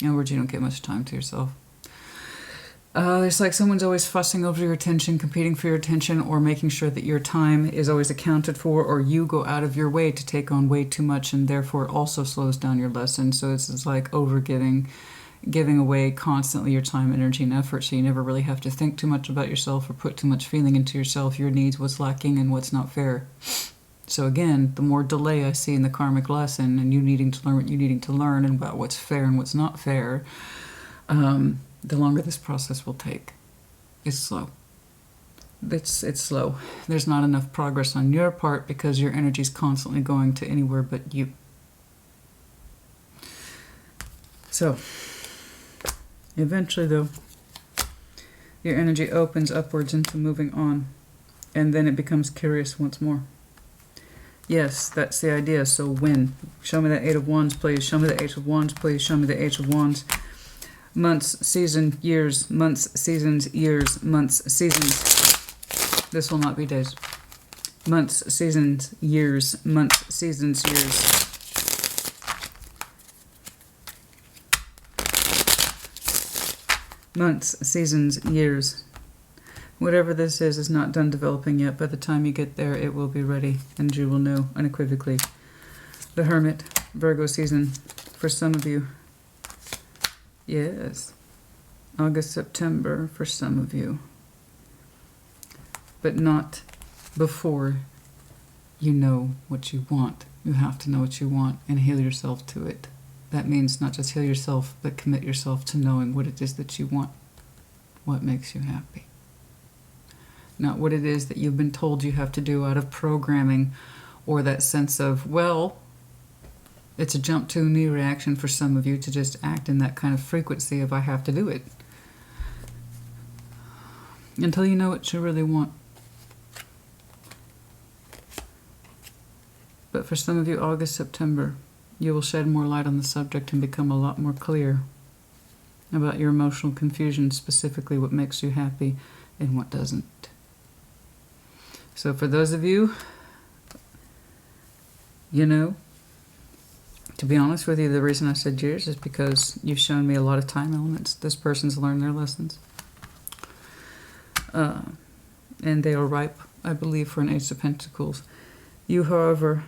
In other words, you don't get much time to yourself. It's like someone's always fussing over your attention, competing for your attention, or making sure that your time is always accounted for, or you go out of your way to take on way too much, and therefore also slows down your lesson. So it's like overgiving, giving away constantly your time, energy, and effort, so you never really have to think too much about yourself or put too much feeling into yourself, your needs, what's lacking, and what's not fair. So again, the more delay I see in the karmic lesson, and you needing to learn what you needing to learn, and about what's fair and what's not fair, the longer this process will take. It's slow. It's slow. There's not enough progress on your part because your energy's constantly going to anywhere but you. So, eventually though, your energy opens upwards into moving on, and then it becomes curious once more. Yes, that's the idea. So when? Show me the Eight of Wands, please. Show me the Eight of Wands, please. Show me the Eight of Wands. Months, season, years, months, seasons, years, months, seasons. This will not be days. Months, seasons, years, months, seasons, years. Months, seasons, years. Whatever this is not done developing yet. By the time you get there, it will be ready, and you will know unequivocally. The Hermit, Virgo season, for some of you. Yes. August, September for some of you. But not before you know what you want. You have to know what you want and heal yourself to it. That means not just heal yourself, but commit yourself to knowing what it is that you want. What makes you happy. Not what it is that you've been told you have to do out of programming, or that sense of, well, it's a jump to a knee reaction for some of you to just act in that kind of frequency of I have to do it. Until you know what you really want. But for some of you, August, September, you will shed more light on the subject and become a lot more clear about your emotional confusion, specifically what makes you happy and what doesn't. So for those of you, you know, to be honest with you, the reason I said years is because you've shown me a lot of time elements. This person's learned their lessons. And they are ripe, I believe, for an Ace of Pentacles. You, however,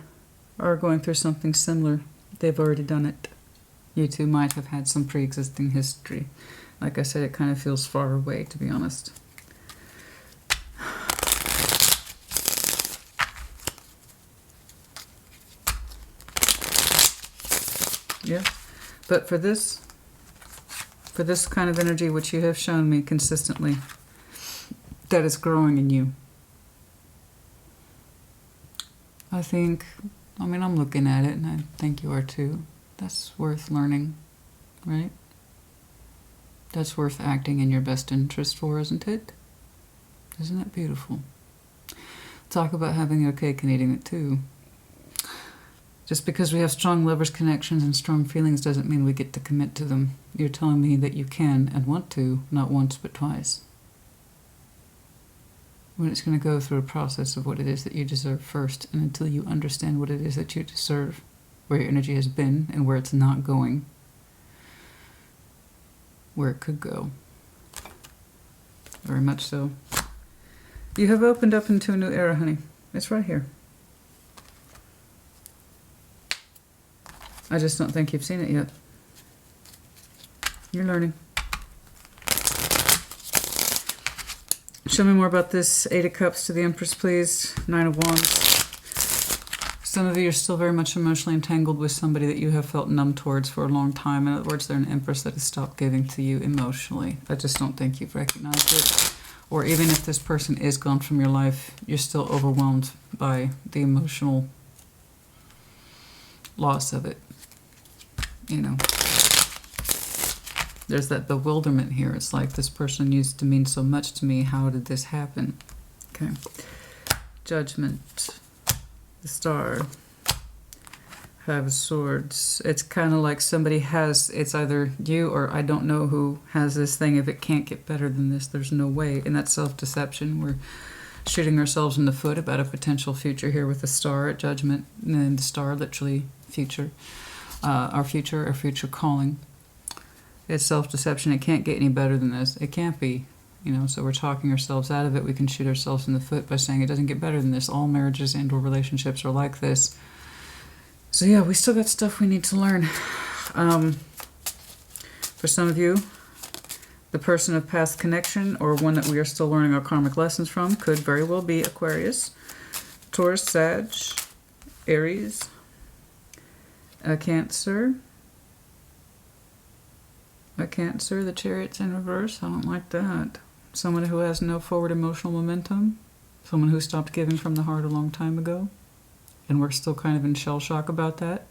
are going through something similar. They've already done it. You two might have had some pre-existing history. Like I said, it kind of feels far away, to be honest. Yeah, but for this kind of energy, which you have shown me consistently, that is growing in you. I mean, I'm looking at it, and I think you are too. That's worth learning, right? That's worth acting in your best interest for, isn't it? Isn't that beautiful? Talk about having your cake and eating it too. Just because we have strong lovers' connections and strong feelings doesn't mean we get to commit to them. You're telling me that you can and want to, not once but twice. When it's going to go through a process of what it is that you deserve first, and until you understand what it is that you deserve, where your energy has been and where it's not going, where it could go. Very much so. You have opened up into a new era, honey. It's right here. I just don't think you've seen it yet. You're learning. Show me more about this. 8 of Cups to the Empress, please. 9 of Wands. Some of you are still very much emotionally entangled with somebody that you have felt numb towards for a long time. In other words, they're an Empress that has stopped giving to you emotionally. I just don't think you've recognized it. Or even if this person is gone from your life, you're still overwhelmed by the emotional loss of it. You know, there's that bewilderment here. It's like, this person used to mean so much to me. How did this happen? Okay. Judgment. The Star. Five of Swords. It's kind of like somebody has, it's either you or I don't know who has this thing. If it can't get better than this, there's no way. And that's self-deception. We're shooting ourselves in the foot about a potential future here with the Star at Judgment. And then the Star, literally future. Our future calling. It's self-deception. It can't get any better than this. It can't be. You know, so we're talking ourselves out of it. We can shoot ourselves in the foot by saying it doesn't get better than this. All marriages and or relationships are like this. So yeah, we still got stuff we need to learn. For some of you, the person of past connection, or one that we are still learning our karmic lessons from, could very well be Aquarius, Taurus, Sag, Aries, Cancer. A Cancer, the Chariot's in reverse. I don't like that. Someone who has no forward emotional momentum. Someone who stopped giving from the heart a long time ago. And we're still kind of in shell shock about that.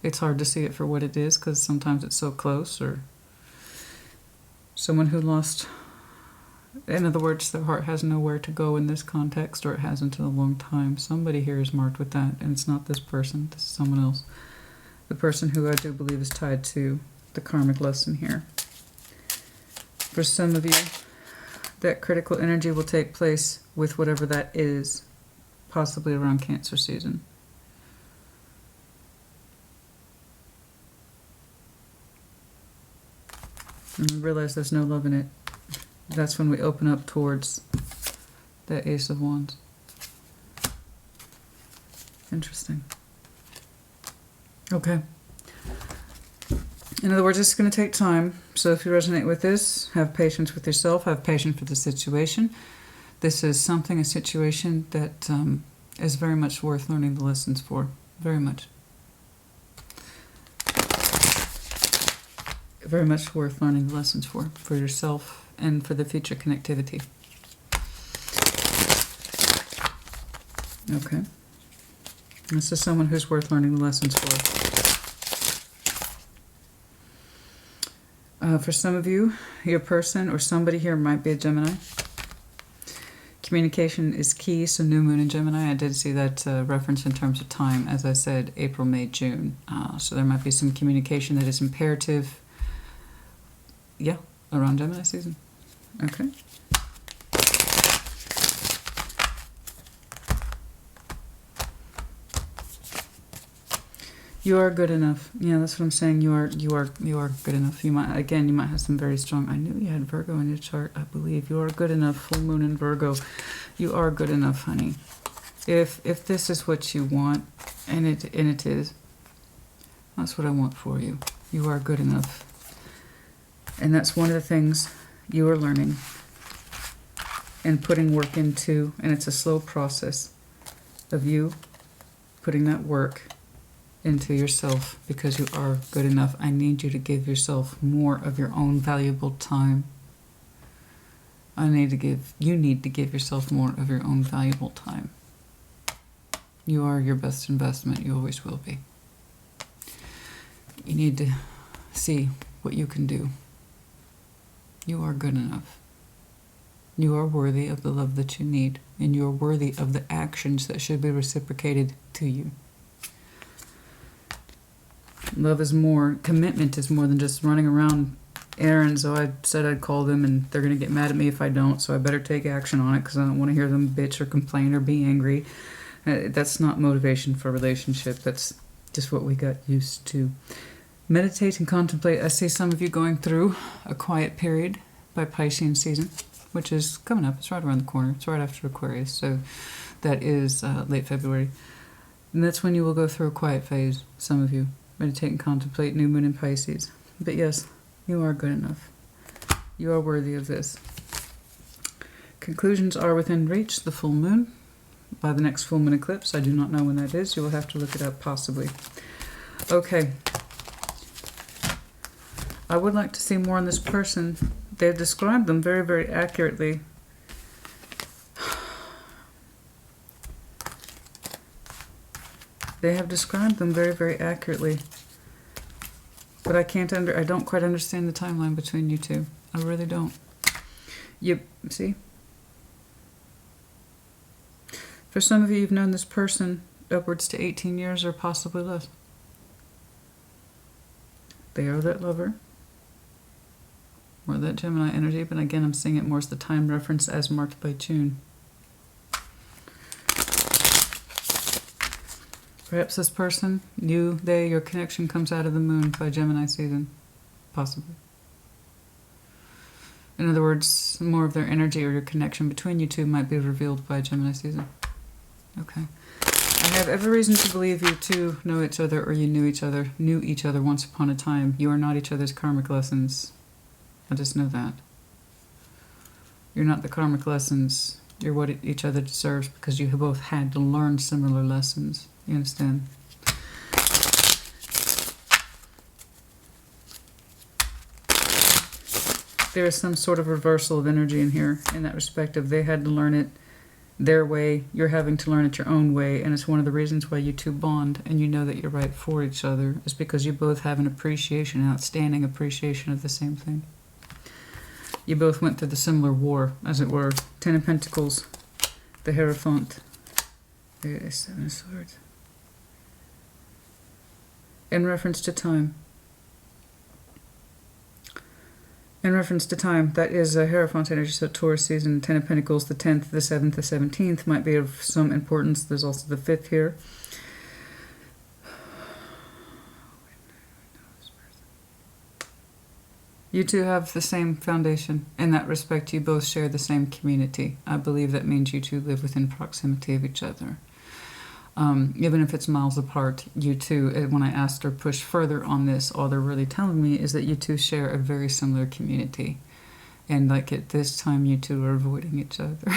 It's hard to see it for what it is because sometimes it's so close. Or someone who lost, in other words, their heart has nowhere to go in this context, or it hasn't in a long time. Somebody here is marked with that, and it's not this person. This is someone else. The person who I do believe is tied to the karmic lesson here. For some of you, that critical energy will take place with whatever that is, possibly around Cancer season. And we realize there's no love in it. That's when we open up towards that Ace of Wands. Interesting. Okay. In other words, it's going to take time. So if you resonate with this, have patience with yourself, have patience with the situation. This is something, a situation that is very much worth learning the lessons for. Very much. Very much worth learning the lessons for yourself and for the future connectivity. Okay. This is someone who's worth learning the lessons for. For some of you, your person or somebody here might be a Gemini. Communication is key, so new moon in Gemini. I did see that reference in terms of time, as I said, April, May, June. So there might be some communication that is imperative, yeah, around Gemini season. Okay. You are good enough. Yeah, that's what I'm saying. You are good enough. You might have some very strong. I knew you had Virgo in your chart. I believe you are good enough. Full moon in Virgo. You are good enough, honey. If this is what you want, and it is, that's what I want for you. You are good enough, and that's one of the things you are learning and putting work into. And it's a slow process of you putting that work into yourself, because you are good enough. I need you to give yourself more of your own valuable time. You need to give yourself more of your own valuable time. You are your best investment. You always will be. You need to see what you can do. You are good enough. You are worthy of the love that you need, and you are worthy of the actions that should be reciprocated to you. Love is more, commitment is more than just running around errands. So I said I'd call them and they're going to get mad at me if I don't, so I better take action on it because I don't want to hear them bitch or complain or be angry. That's not motivation for a relationship. That's just what we got used to. Meditate and contemplate. I see some of you going through a quiet period by Piscean season, which is coming up. It's right around the corner. It's right after Aquarius, so that is late February. And that's when you will go through a quiet phase, some of you. Meditate and contemplate, new moon in Pisces. But yes, you are good enough. You are worthy of this. Conclusions are within reach. The full moon. By the next full moon eclipse. I do not know when that is. You will have to look it up, possibly. Okay. I would like to see more on this person. They've described them very, very accurately. They have described them very, very accurately. But I don't quite understand the timeline between you two. I really don't. You see? For some of you, you've known this person upwards to 18 years or possibly less. They are that lover. Or that Gemini energy, but again, I'm seeing it more as the time reference as marked by June. Perhaps this person, your connection comes out of the moon by Gemini season. Possibly. In other words, more of their energy or your connection between you two might be revealed by Gemini season. Okay. I have every reason to believe you two know each other, or you knew each other once upon a time. You are not each other's karmic lessons. I just know that. You're not the karmic lessons. You're what each other deserves, because you have both had to learn similar lessons. You understand? There is some sort of reversal of energy in here in that respect of they had to learn it their way, you're having to learn it your own way, and it's one of the reasons why you two bond and you know that you're right for each other, is because you both have an appreciation, an outstanding appreciation of the same thing. You both went through the similar war, as it were. Ten of Pentacles, the Hierophant, the Seven of Swords. In reference to time. In reference to time, that is a Hierophant energy, so Taurus season, Ten of Pentacles, the 10th, the 7th, the 17th might be of some importance. There's also the 5th here. You two have the same foundation. In that respect, you both share the same community. I believe that means you two live within proximity of each other. Even if it's miles apart, you two, when I asked or pushed further on this, all they're really telling me is that you two share a very similar community. And like at this time, you two are avoiding each other.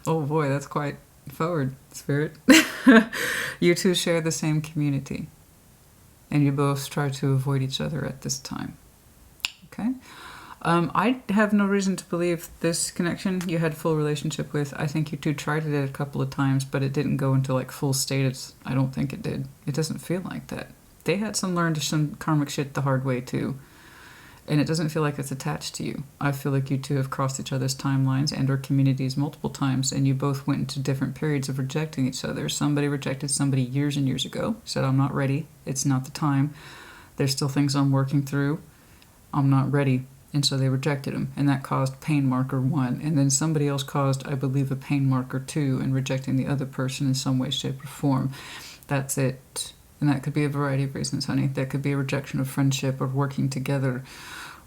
Oh boy, that's quite forward, Spirit. You two share the same community. And you both try to avoid each other at this time. Okay? I have no reason to believe this connection you had full relationship with. I think you two tried it a couple of times, but it didn't go into like full status. I don't think it did. It doesn't feel like that. They had learned some karmic shit the hard way too. And it doesn't feel like it's attached to you. I feel like you two have crossed each other's timelines and or communities multiple times, and you both went into different periods of rejecting each other. Somebody rejected somebody years and years ago, said, I'm not ready. It's not the time. There's still things I'm working through. I'm not ready. And so they rejected him, and that caused pain marker 1. And then somebody else caused, I believe, a pain marker 2 in rejecting the other person in some way, shape, or form. That's it. And that could be a variety of reasons, honey. That could be a rejection of friendship or working together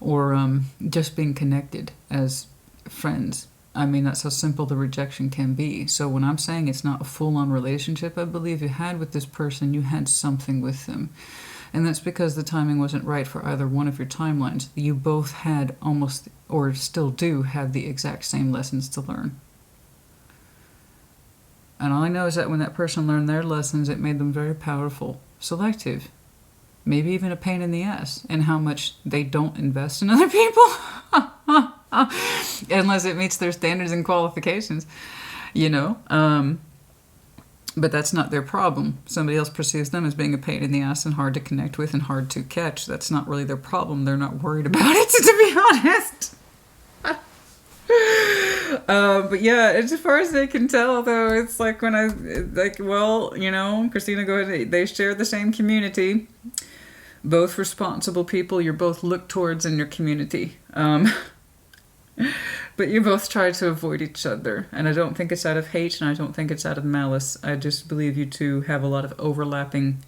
or just being connected as friends. I mean, that's how simple the rejection can be. So when I'm saying it's not a full-on relationship, I believe you had with this person, you had something with them. And that's because the timing wasn't right for either one of your timelines. You both had almost, or still do, have the exact same lessons to learn. And all I know is that when that person learned their lessons, it made them very powerful, selective, maybe even a pain in the ass, and how much they don't invest in other people, unless it meets their standards and qualifications, you know. But that's not their problem. Somebody else perceives them as being a pain in the ass and hard to connect with and hard to catch. That's not really their problem. They're not worried about it, to be honest. But yeah, as far as they can tell, though, it's like when well, you know, Christina, go ahead. They share the same community. Both responsible people. You're both looked towards in your community. But you both try to avoid each other. And I don't think it's out of hate, and I don't think it's out of malice. I just believe you two have a lot of overlapping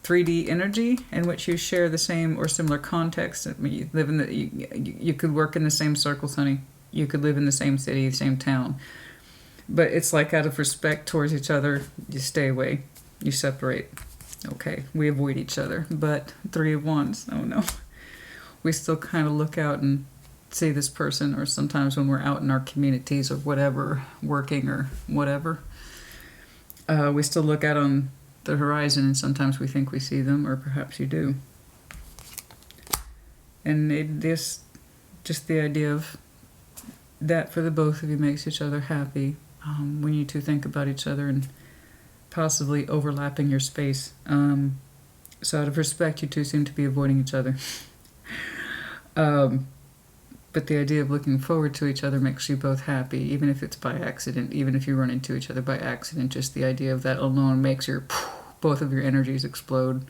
3D energy in which you share the same or similar context. I mean, you live in you could work in the same circles, honey. You could live in the same city, the same town. But it's like out of respect towards each other, you stay away. You separate. Okay, we avoid each other. But 3 of Wands, oh no. We still kind of look out and see this person, or sometimes when we're out in our communities or whatever, working or whatever, we still look out on the horizon, and sometimes we think we see them, or perhaps you do. And just the idea of that for the both of you makes each other happy when you two think about each other and possibly overlapping your space. So out of respect, you two seem to be avoiding each other. But the idea of looking forward to each other makes you both happy, even if it's by accident, even if you run into each other by accident. Just the idea of that alone makes both of your energies explode.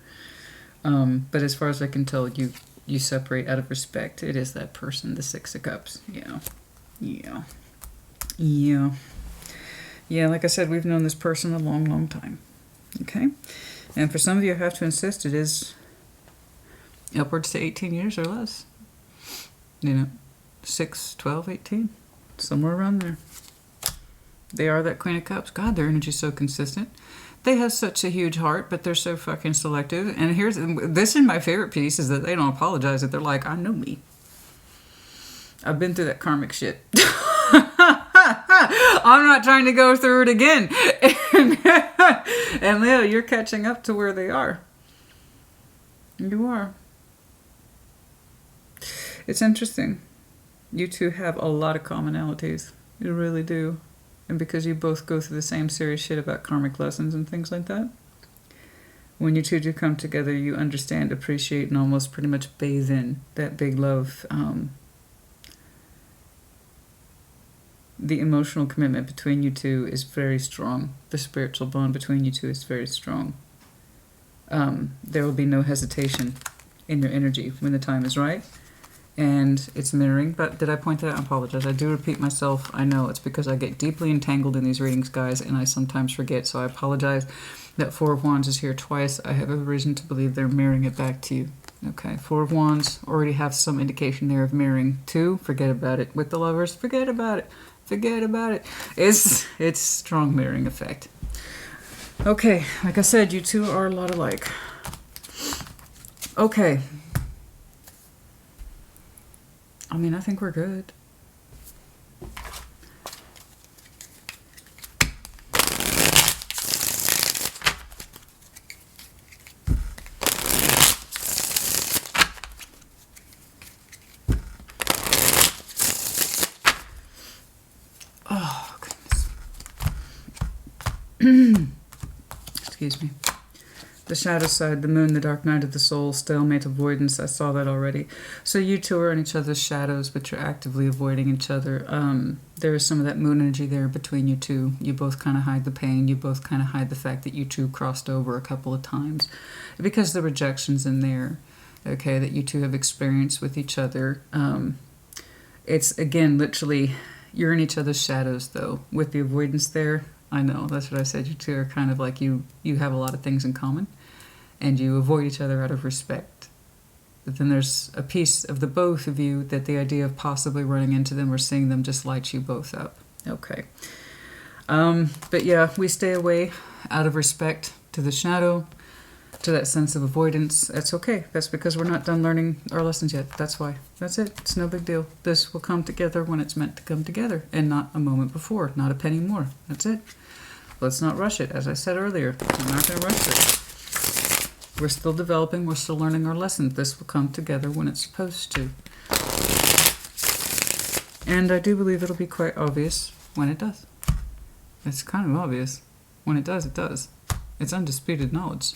But as far as I can tell, you separate out of respect. It is that person, the 6 of Cups. Yeah, like I said, we've known this person a long, long time. Okay? And for some of you, I have to insist, it is upwards to 18 years or less. 6, 12, 18, somewhere around there. They are that Queen of Cups. God, their energy's so consistent. They have such a huge heart, but they're so fucking selective. And this is my favorite piece, is that they don't apologize. That they're like, I know me. I've been through that karmic shit. I'm not trying to go through it again. And Leo, you're catching up to where they are. You are. It's interesting. You two have a lot of commonalities. You really do. And because you both go through the same serious shit about karmic lessons and things like that, when you two do come together, you understand, appreciate, and almost pretty much bathe in that big love. The emotional commitment between you two is very strong. The spiritual bond between you two is very strong. There will be no hesitation in your energy when the time is right. And it's mirroring, but did I point that out? I apologize. I do repeat myself. I know it's because I get deeply entangled in these readings, guys, and I sometimes forget, so I apologize. That 4 of Wands is here twice. I have every reason to believe they're mirroring it back to you. Okay, Four of Wands already have some indication there of mirroring. Two, forget about it. With the Lovers, forget about it. Forget about it. It's strong mirroring effect. Okay, like I said, you two are a lot alike. Okay. I mean, I think we're good. Oh, goodness. Excuse me. The shadow side, the moon, the dark night of the soul, stalemate, avoidance. I saw that already. So you two are in each other's shadows, but you're actively avoiding each other. There is some of that moon energy there between you two. You both kind of hide the pain. You both kind of hide the fact that you two crossed over a couple of times. Because the rejection's in there, okay, that you two have experienced with each other. It's, again, literally, you're in each other's shadows, though. With the avoidance there, I know, that's what I said. You two are kind of like you have a lot of things in common, and you avoid each other out of respect. But then there's a piece of the both of you that the idea of possibly running into them or seeing them just lights you both up. Okay. But yeah, we stay away out of respect to the shadow, to that sense of avoidance. That's okay. That's because we're not done learning our lessons yet. That's why. That's it. It's no big deal. This will come together when it's meant to come together, and not a moment before, not a penny more. That's it. Let's not rush it. As I said earlier, we're not going to rush it. We're still developing. We're still learning our lessons. This will come together when it's supposed to. And I do believe it'll be quite obvious when it does. It's kind of obvious. When it does, it does. It's undisputed knowledge.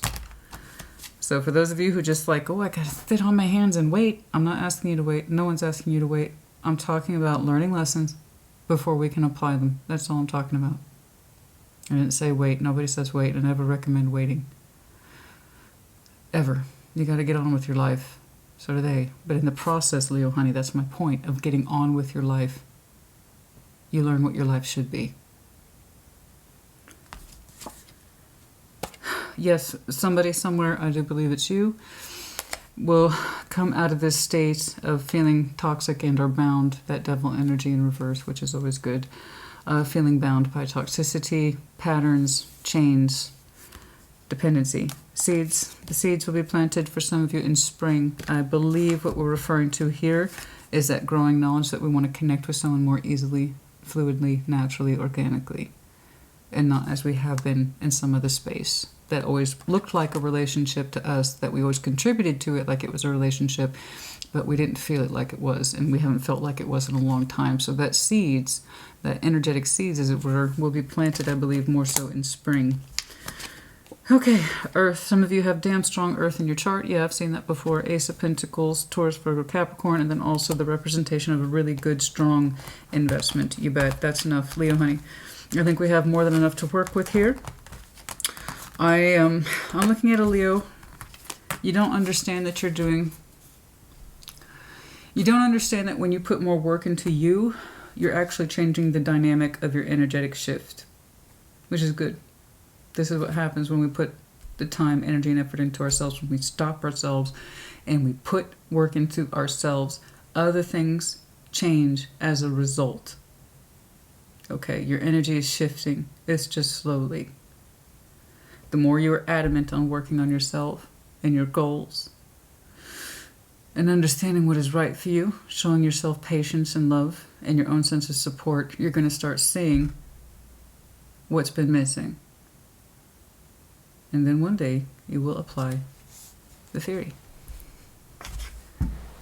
So for those of you who just like, oh, I gotta sit on my hands and wait, I'm not asking you to wait. No one's asking you to wait. I'm talking about learning lessons before we can apply them. That's all I'm talking about. I didn't say wait. Nobody says wait. I never recommend waiting. Ever. You gotta get on with your life. So do they. But in the process, Leo, honey, that's my point of getting on with your life. You learn what your life should be. Yes, somebody somewhere, I do believe it's you, will come out of this state of feeling toxic and or bound, that devil energy in reverse, which is always good. Feeling bound by toxicity, patterns, chains, dependency. Seeds. The seeds will be planted for some of you in spring. I believe what we're referring to here is that growing knowledge that we want to connect with someone more easily, fluidly, naturally, organically, and not as we have been in some other space that always looked like a relationship to us, that we always contributed to it like it was a relationship, but we didn't feel it like it was, and we haven't felt like it was in a long time. So that seeds, that energetic seeds, as it were, will be planted, I believe, more so in spring. Okay, Earth. Some of you have damn strong Earth in your chart. Yeah, I've seen that before. Ace of Pentacles, Taurus, Virgo, Capricorn, and then also the representation of a really good, strong investment. You bet. That's enough. Leo, honey. I think we have more than enough to work with here. I'm looking at a Leo. You don't understand that you're doing... You don't understand that when you put more work into you, you're actually changing the dynamic of your energetic shift, which is good. This is what happens when we put the time, energy, and effort into ourselves, when we stop ourselves and we put work into ourselves. Other things change as a result. Okay, your energy is shifting. It's just slowly. The more you are adamant on working on yourself and your goals and understanding what is right for you, showing yourself patience and love and your own sense of support, you're going to start seeing what's been missing. And then one day you will apply the theory.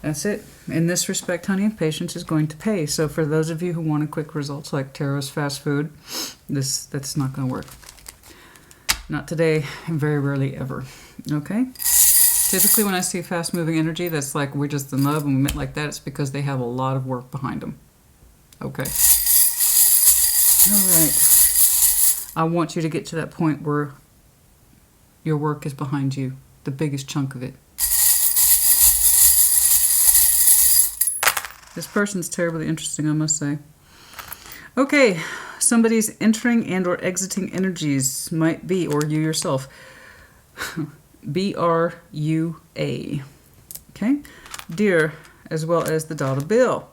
That's it. In this respect, honey, patience is going to pay. So for those of you who wanted quick results like Taurus fast food, that's not going to work. Not today, and very rarely ever. Okay? Typically when I see fast-moving energy that's like we're just in love and we met like that, it's because they have a lot of work behind them. Okay? Alright. I want you to get to that point where your work is behind you. The biggest chunk of it. This person's terribly interesting, I must say. Okay. Somebody's entering and or exiting energies, might be, or you yourself. BRUA. Okay, Deer, as well as the dollar bill.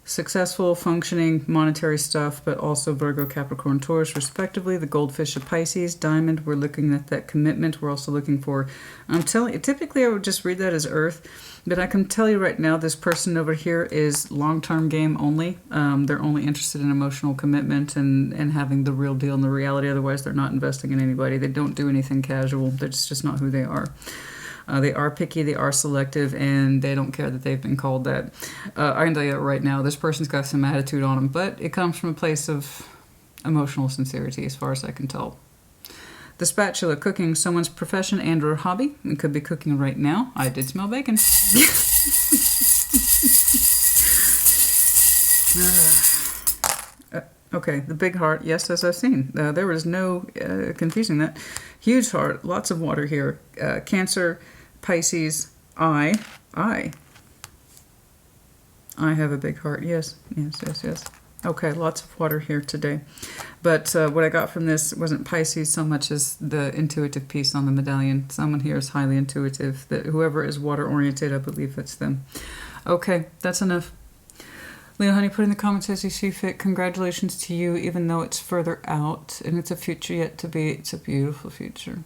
Successful, functioning, monetary stuff, but also Virgo, Capricorn, Taurus, respectively. The goldfish of Pisces. Diamond, we're looking at that commitment. We're also looking for, I'm telling you, typically I would just read that as Earth, but I can tell you right now, this person over here is long-term game only. They're only interested in emotional commitment and having the real deal and the reality. Otherwise, they're not investing in anybody. They don't do anything casual. That's just not who they are. They are picky, they are selective, and they don't care that they've been called that. I can tell you that right now, this person's got some attitude on them, but it comes from a place of emotional sincerity, as far as I can tell. The spatula, cooking, someone's profession and or hobby. It could be cooking right now. I did smell bacon. Okay, the big heart, yes, as I've seen. There was no confusing that. Huge heart, lots of water here. Cancer, Pisces, I have a big heart, yes. Okay, lots of water here today. But what I got from this wasn't Pisces so much as the intuitive piece on the medallion. Someone here is highly intuitive. That whoever is water-oriented, I believe it's them. Okay, that's enough. Leo, honey, put in the comments as you see fit. Congratulations to you, even though it's further out and it's a future yet to be. It's a beautiful future.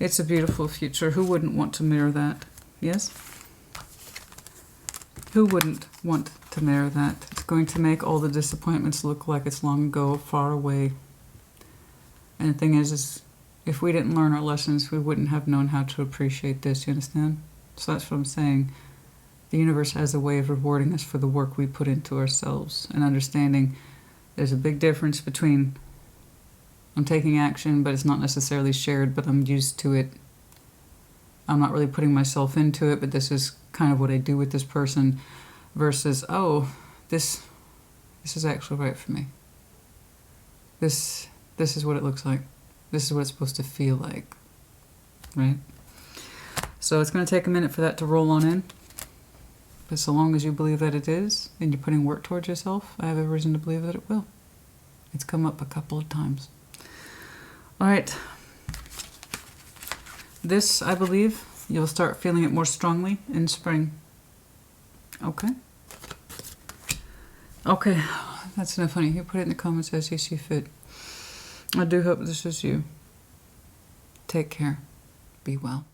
It's a beautiful future. Who wouldn't want to mirror that? Yes? Who wouldn't want to mirror that? It's going to make all the disappointments look like it's long ago, far away. And the thing is if we didn't learn our lessons, we wouldn't have known how to appreciate this, you understand? So that's what I'm saying. The universe has a way of rewarding us for the work we put into ourselves and understanding there's a big difference between I'm taking action, but it's not necessarily shared, but I'm used to it. I'm not really putting myself into it, but this is kind of what I do with this person versus, oh, this is actually right for me. This is what it looks like. This is what it's supposed to feel like, right? So it's going to take a minute for that to roll on in. But so long as you believe that it is, and you're putting work towards yourself, I have every reason to believe that it will. It's come up a couple of times. All right. This, I believe, you'll start feeling it more strongly in spring. Okay? Okay, that's enough, honey. You put it in the comments as you see fit. I do hope this is you. Take care. Be well.